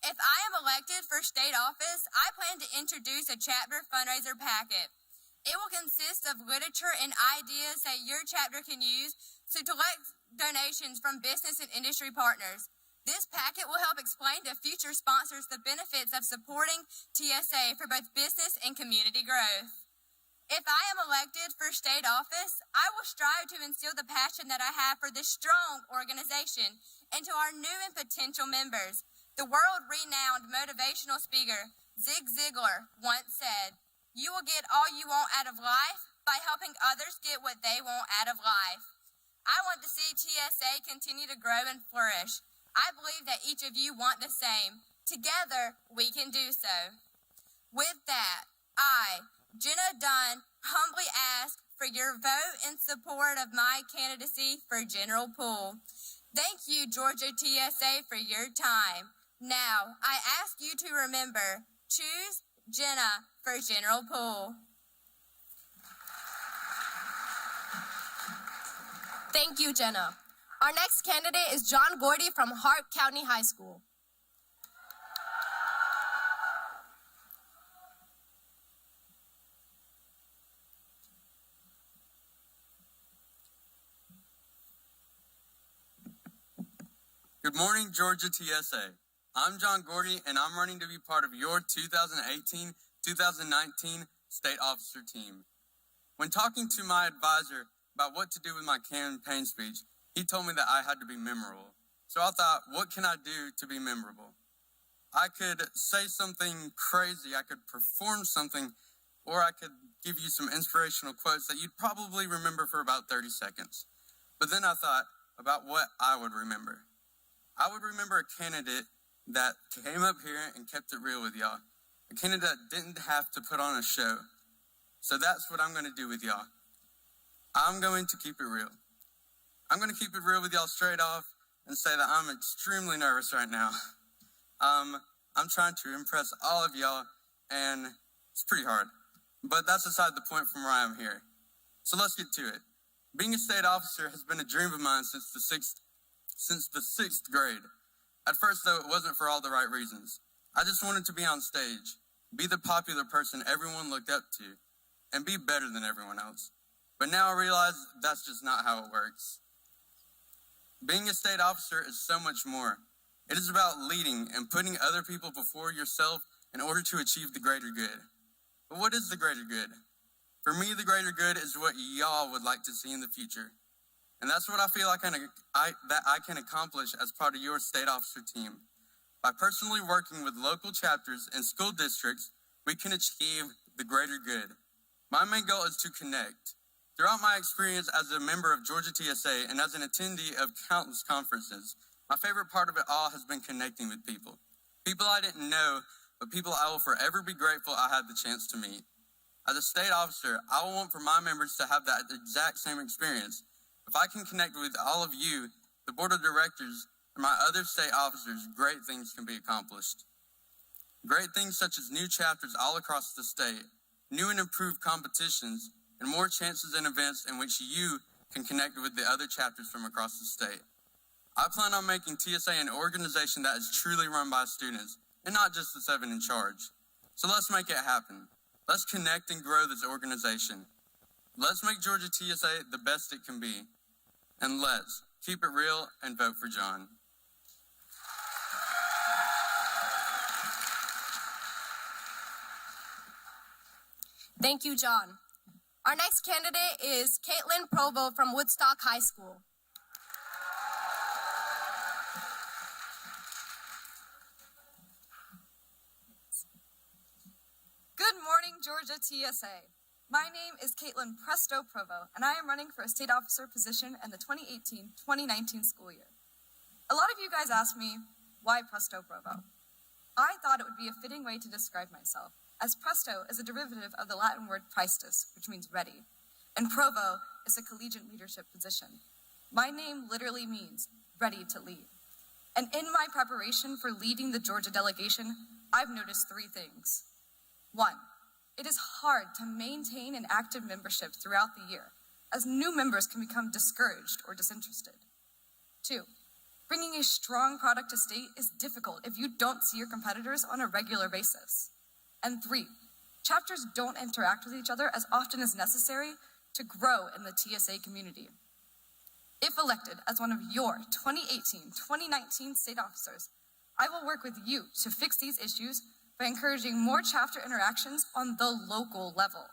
If I am elected for state office, I plan to introduce a chapter fundraiser packet. It will consist of literature and ideas that your chapter can use to collect donations from business and industry partners. This packet will help explain to future sponsors the benefits of supporting TSA for both business and community growth. If I am elected for state office, I will strive to instill the passion that I have for this strong organization into our new and potential members. The world-renowned motivational speaker Zig Ziglar once said, "You will get all you want out of life by helping others get what they want out of life." I want to see TSA continue to grow and flourish. I believe that each of you want the same. Together, we can do so. With that, I, Jenna Dunn, humbly ask for your vote in support of my candidacy for General Pool. Thank you, Georgia TSA, for your time. Now, I ask you to remember, choose Jenna for General Pool. Thank you, Jenna. Our next candidate is John Gordy from Hart County High School. Good morning, Georgia TSA. I'm John Gordy, and I'm running to be part of your 2018-2019 state officer team. When talking to my advisor about what to do with my campaign speech, he told me that I had to be memorable. So I thought, what can I do to be memorable? I could say something crazy, I could perform something, or I could give you some inspirational quotes that you'd probably remember for about 30 seconds. But then I thought about what I would remember. I would remember a candidate that came up here and kept it real with y'all. A candidate that didn't have to put on a show. So that's what I'm going to do with y'all. I'm going to keep it real. I'm going to keep it real with y'all straight off and say that I'm extremely nervous right now. I'm trying to impress all of y'all, and it's pretty hard. But that's aside the point from where I am here. So let's get to it. Being a state officer has been a dream of mine since the sixth grade. At first, though, it wasn't for all the right reasons. I just wanted to be on stage, be the popular person everyone looked up to, and be better than everyone else. But now I realize that's just not how it works. Being a state officer is so much more. It is about leading and putting other people before yourself in order to achieve the greater good. But what is the greater good? For me, the greater good is what y'all would like to see in the future. And that's what I feel like that I can accomplish as part of your state officer team. By personally working with local chapters and school districts, we can achieve the greater good. My main goal is to connect. Throughout my experience as a member of Georgia TSA and as an attendee of countless conferences, my favorite part of it all has been connecting with people. People I didn't know, but people I will forever be grateful I had the chance to meet. As a state officer, I will want for my members to have that exact same experience. If I can connect with all of you, the board of directors, and my other state officers, great things can be accomplished. Great things such as new chapters all across the state, new and improved competitions, and more chances and events in which you can connect with the other chapters from across the state. I plan on making TSA an organization that is truly run by students, and not just the 7 in charge. So let's make it happen. Let's connect and grow this organization. Let's make Georgia TSA the best it can be. And let's keep it real and vote for John. Thank you, John. Our next candidate is Caitlin Provo from Woodstock High School. Good morning, Georgia TSA. My name is Caitlin Presto Provo, and I am running for a state officer position in the 2018-2019 school year. A lot of you guys asked me, why Presto Provo? I thought it would be a fitting way to describe myself, as presto is a derivative of the Latin word praestus, which means ready, and provo is a collegiate leadership position. My name literally means ready to lead. And in my preparation for leading the Georgia delegation, I've noticed three things. 1, it is hard to maintain an active membership throughout the year, as new members can become discouraged or disinterested. 2, bringing a strong product to state is difficult if you don't see your competitors on a regular basis. And 3, chapters don't interact with each other as often as necessary to grow in the TSA community. If elected as one of your 2018-2019 state officers, I will work with you to fix these issues by encouraging more chapter interactions on the local level.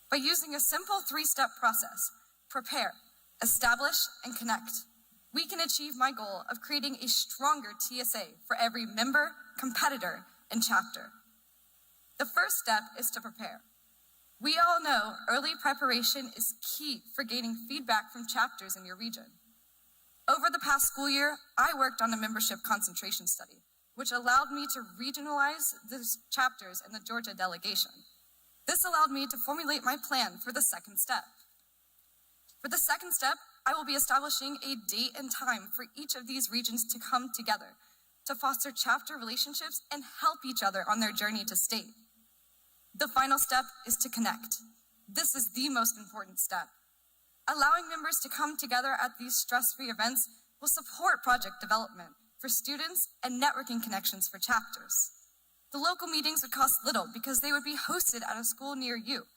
By using a simple 3-step process, prepare, establish, and connect, we can achieve my goal of creating a stronger TSA for every member, competitor, and chapter. The first step is to prepare. We all know early preparation is key for gaining feedback from chapters in your region. Over the past school year, I worked on a membership concentration study, which allowed me to regionalize the chapters in the Georgia delegation. This allowed me to formulate my plan for the second step. For the second step, I will be establishing a date and time for each of these regions to come together to foster chapter relationships and help each other on their journey to state. The final step is to connect. This is the most important step. Allowing members to come together at these stress-free events will support project development for students and networking connections for chapters. The local meetings would cost little because they would be hosted at a school near you,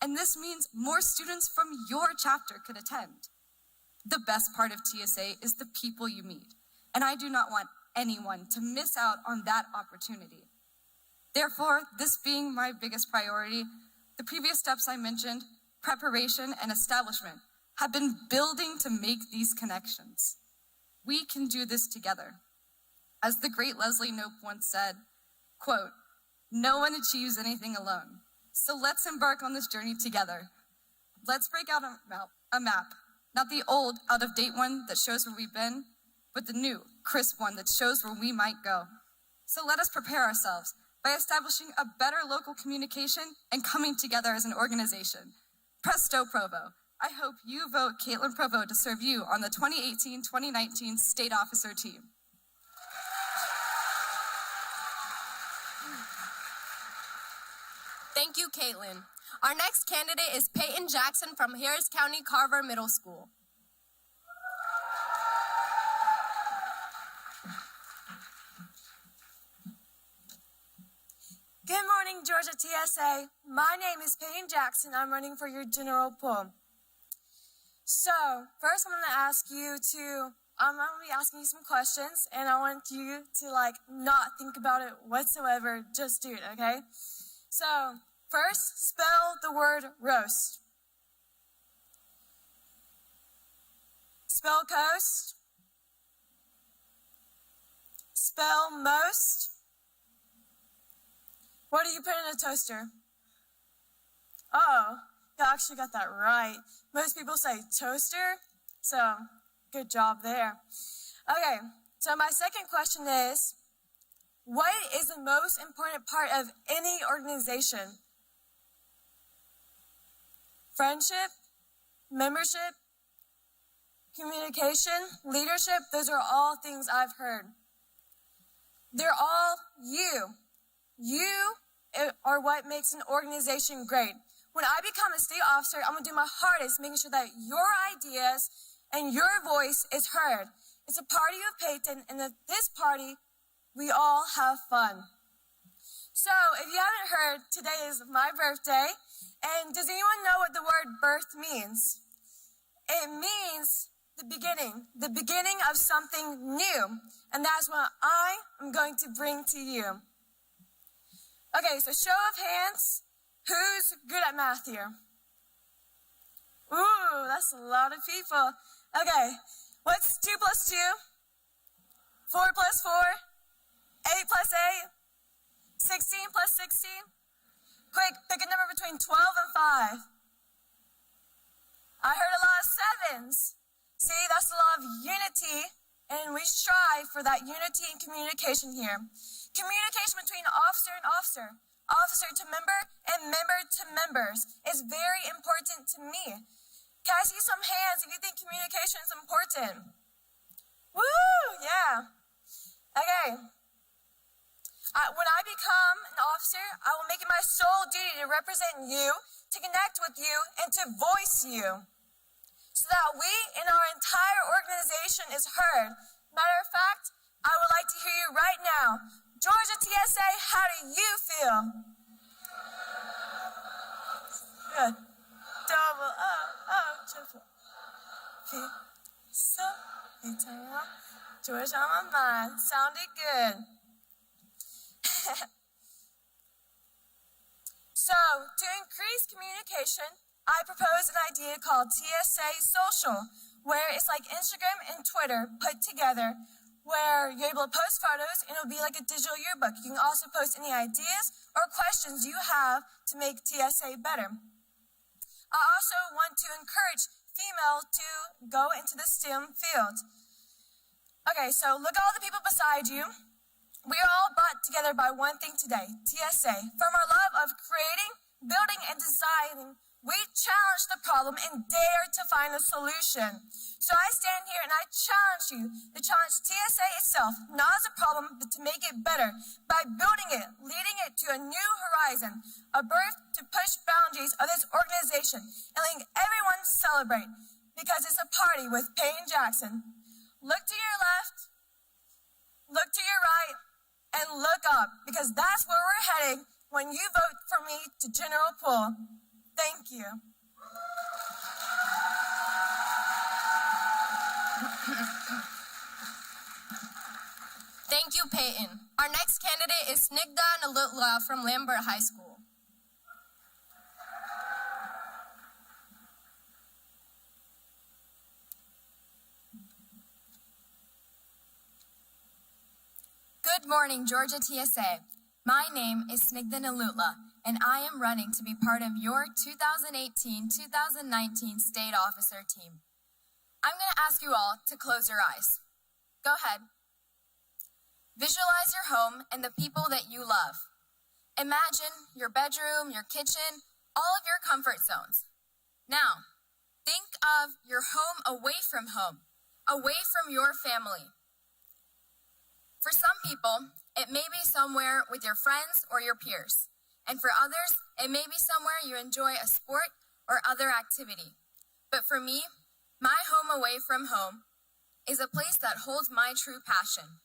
and this means more students from your chapter could attend. The best part of TSA is the people you meet, and I do not want anyone to miss out on that opportunity. Therefore, this being my biggest priority, the previous steps I mentioned, preparation and establishment, have been building to make these connections. We can do this together. As the great Leslie Knope once said, quote, "No one achieves anything alone. So let's embark on this journey together. Let's break out a map, not the old, out-of-date one that shows where we've been, but the new, crisp one that shows where we might go. So let us prepare ourselves by establishing a better local communication and coming together as an organization. Presto Provo. I hope you vote Caitlin Provo to serve you on the 2018-2019 state officer team." Thank you, Caitlin. Our next candidate is Peyton Jackson from Harris County Carver Middle School. Good morning, Georgia TSA. My name is Peyton Jackson. I'm running for your general pool. So, first I'm going to be asking you some questions, and I want you to, not think about it whatsoever. Just do it, okay? So, first, spell the word roast. Spell coast. Spell most. What do you put in a toaster? Oh, you actually got that right. Most people say toaster, so good job there. Okay, so my second question is, what is the most important part of any organization? Friendship, membership, communication, leadership, those are all things I've heard. They're all you. You are what makes an organization great. When I become a state officer, I'm going to do my hardest making sure that your ideas and your voice is heard. It's a party of Peyton, and at this party, we all have fun. So, if you haven't heard, today is my birthday, and does anyone know what the word birth means? It means the beginning of something new, and that's what I am going to bring to you. Okay, so show of hands, Who's good at math here? Ooh, that's a lot of people. Okay, what's 2 plus 2? 4 plus 4? 8 plus 8? 16 plus 16? Quick, pick a number between 12 and 5. I heard a lot of 7s. See, that's a lot of unity, and we strive for that unity and communication here. Communication between officer and officer, officer to member, and member to members is very important to me. Can I see some hands if you think communication is important? Woo, yeah. Okay. When I become an officer, I will make it my sole duty to represent you, to connect with you, and to voice you, so that we and our entire organization is heard. Matter of fact, I would like to hear you right now. Georgia TSA, how do you feel? Good. Double triple. Feel so eternal. Georgia on my mind. Sounded good. So, to increase communication, I propose an idea called TSA Social, where it's like Instagram and Twitter put together, where you're able to post photos and it'll be like a digital yearbook. You can also post any ideas or questions you have to make TSA better. I also want to encourage female to go into the STEM field. Okay, so look at all the people beside you. We are all brought together by one thing today, TSA. From our love of creating, building, and designing, we challenge the problem and dare to find a solution. So I stand here and I challenge you to challenge TSA itself, not as a problem, but to make it better by building it, leading it to a new horizon, a birth to push boundaries of this organization and letting everyone celebrate, because it's a party with Payne Jackson. Look to your left, look to your right, and look up, because that's where we're heading when you vote for me to General Pool. Thank you. Thank you, Peyton. Our next candidate is Snigdha Nalutla from Lambert High School. Good morning, Georgia TSA. My name is Snigdha Nalutla, and I am running to be part of your 2018-2019 State Officer team. I'm going to ask you all to close your eyes. Go ahead. Visualize your home and the people that you love. Imagine your bedroom, your kitchen, all of your comfort zones. Now, think of your home, away from your family. For some people, it may be somewhere with your friends or your peers. And for others, it may be somewhere you enjoy a sport or other activity. But for me, my home away from home is a place that holds my true passion.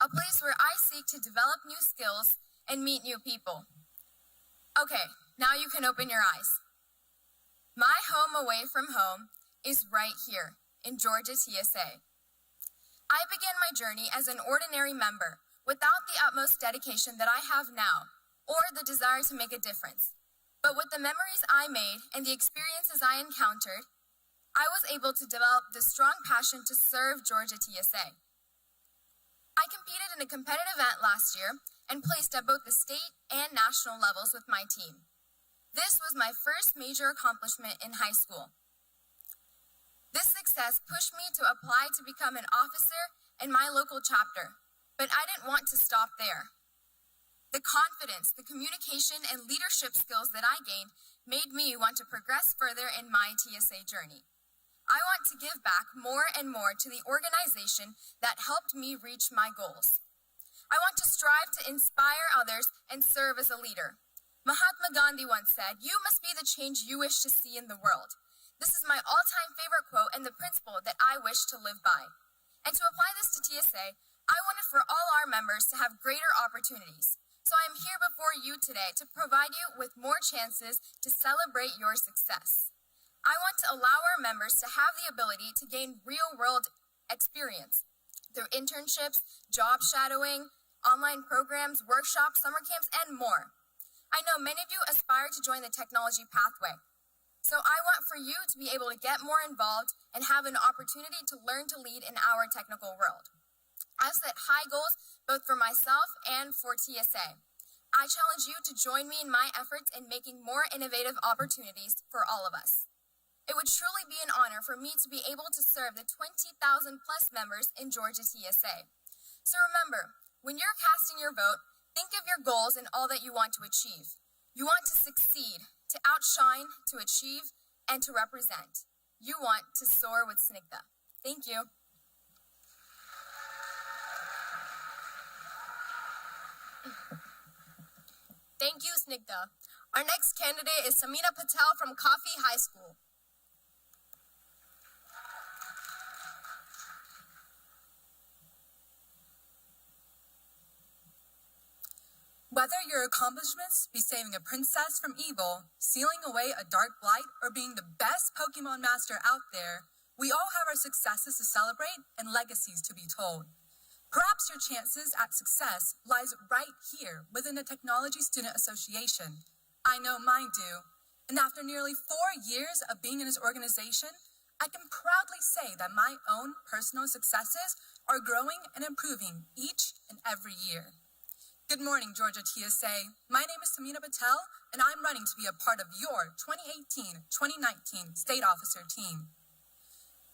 A place where I seek to develop new skills and meet new people. Okay, now you can open your eyes. My home away from home is right here in Georgia TSA. I began my journey as an ordinary member without the utmost dedication that I have now, or the desire to make a difference. But with the memories I made and the experiences I encountered, I was able to develop the strong passion to serve Georgia TSA. I competed in a competitive event last year and placed at both the state and national levels with my team. This was my first major accomplishment in high school. This success pushed me to apply to become an officer in my local chapter, but I didn't want to stop there. The confidence, the communication, and leadership skills that I gained made me want to progress further in my TSA journey. I want to give back more and more to the organization that helped me reach my goals. I want to strive to inspire others and serve as a leader. Mahatma Gandhi once said, "You must be the change you wish to see in the world." This is my all-time favorite quote and the principle that I wish to live by. And to apply this to TSA, I wanted for all our members to have greater opportunities. So I am here before you today to provide you with more chances to celebrate your success. I want to allow our members to have the ability to gain real-world experience through internships, job shadowing, online programs, workshops, summer camps, and more. I know many of you aspire to join the technology pathway. So I want for you to be able to get more involved and have an opportunity to learn to lead in our technical world. I've set high goals both for myself and for TSA. I challenge you to join me in my efforts in making more innovative opportunities for all of us. It would truly be an honor for me to be able to serve the 20,000 plus members in Georgia TSA. So remember, when you're casting your vote, think of your goals and all that you want to achieve. You want to succeed, to outshine, to achieve, and to represent. You want to soar with Snigdha. Thank you. Thank you, Snigdha. Our next candidate is Samina Patel from Coffee High School. Whether your accomplishments be saving a princess from evil, sealing away a dark blight, or being the best Pokemon master out there, we all have our successes to celebrate and legacies to be told. Perhaps your chances at success lies right here within the Technology Student Association. I know mine do. And after nearly 4 years of being in this organization, I can proudly say that my own personal successes are growing and improving each and every year. Good morning, Georgia TSA. My name is Samina Patel, and I'm running to be a part of your 2018-2019 State Officer team.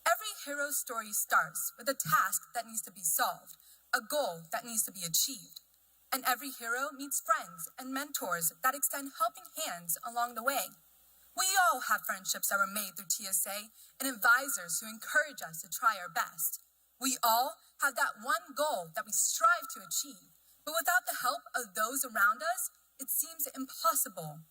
Every hero's story starts with a task that needs to be solved, a goal that needs to be achieved. And every hero meets friends and mentors that extend helping hands along the way. We all have friendships that were made through TSA and advisors who encourage us to try our best. We all have that one goal that we strive to achieve. But without the help of those around us, it seems impossible.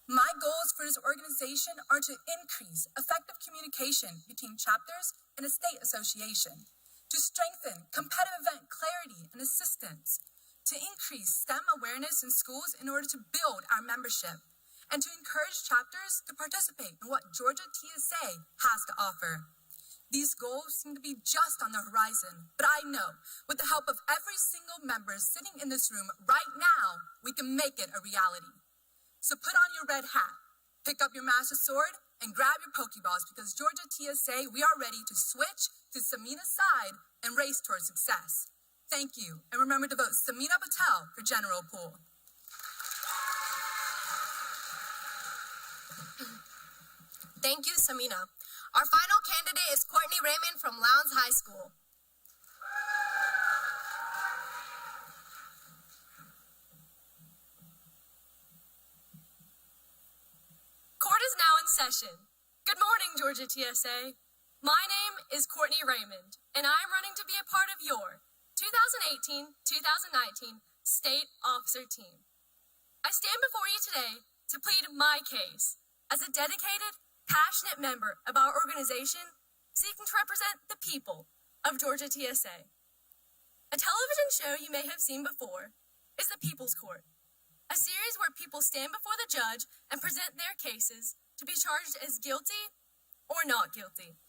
My goals for this organization are to increase effective communication between chapters and a state association, to strengthen competitive event clarity and assistance, to increase STEM awareness in schools in order to build our membership, and to encourage chapters to participate in what Georgia TSA has to offer. These goals seem to be just on the horizon, but I know with the help of every single member sitting in this room right now, we can make it a reality. So put on your red hat, pick up your master sword, and grab your Pokeballs because Georgia TSA, we are ready to switch to Samina's side and race towards success. Thank you, and remember to vote Samina Patel for General Pool. Thank you, Samina. Our final candidate is Courtney Raymond from Lowndes High School. Court is now in session. Good morning, Georgia TSA. My name is Courtney Raymond, and I'm running to be a part of your 2018-2019 State Officer Team. I stand before you today to plead my case as a dedicated, passionate member of our organization seeking to represent the people of Georgia TSA. A television show you may have seen before is The People's Court, a series where people stand before the judge and present their cases to be charged as guilty or not guilty.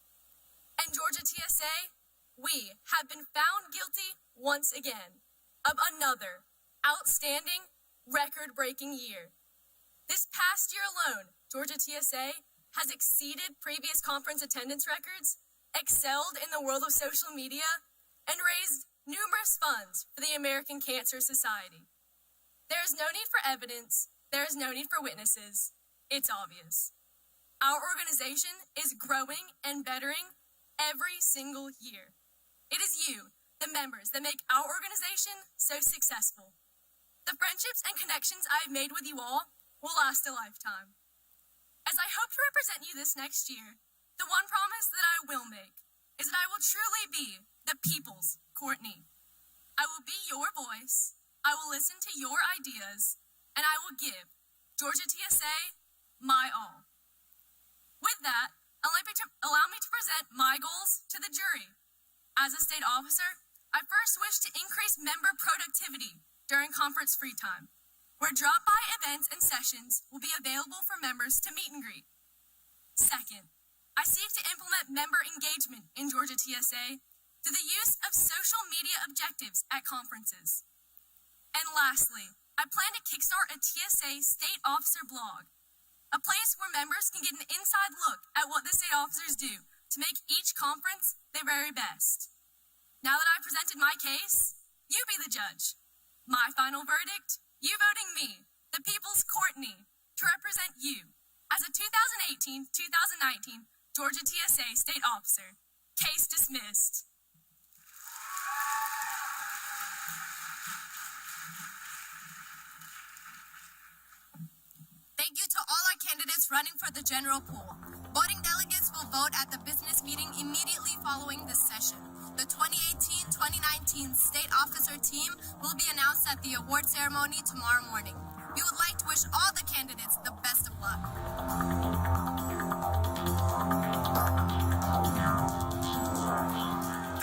And Georgia TSA, we have been found guilty once again of another outstanding, record-breaking year. This past year alone, Georgia TSA has exceeded previous conference attendance records, excelled in the world of social media, and raised numerous funds for the American Cancer Society. There is no need for evidence. There is no need for witnesses. It's obvious. Our organization is growing and bettering every single year. It is you, the members, that make our organization so successful. The friendships and connections I have made with you all will last a lifetime. As I hope to represent you this next year, the one promise that I will make is that I will truly be the people's Courtney. I will be your voice, I will listen to your ideas, and I will give Georgia TSA my all. With that, allow me to present my goals to the jury. As a state officer, I first wish to increase member productivity during conference free time, where drop-by events and sessions will be available for members to meet and greet. Second, I seek to implement member engagement in Georgia TSA through the use of social media objectives at conferences. And lastly, I plan to kickstart a TSA State Officer blog, a place where members can get an inside look at what the state officers do to make each conference their very best. Now that I've presented my case, you be the judge. My final verdict, you voting me, the people's Courtney, to represent you as a 2018-2019 Georgia TSA State Officer. Case dismissed. Thank you to all our candidates running for the general pool. Voting delegates will vote at the business meeting immediately following this session. The 2018-2019 State Officer team will be announced at the award ceremony tomorrow morning. We would like to wish all the candidates the best of luck.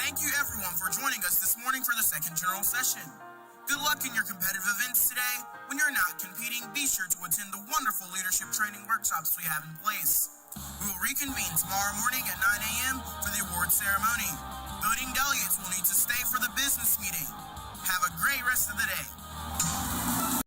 Thank you everyone for joining us this morning for the second general session. Good luck in your competitive events today. When you're not competing, be sure to attend the wonderful leadership training workshops we have in place. We will reconvene tomorrow morning at 9 a.m. for the award ceremony. Voting delegates will need to stay for the business meeting. Have a great rest of the day.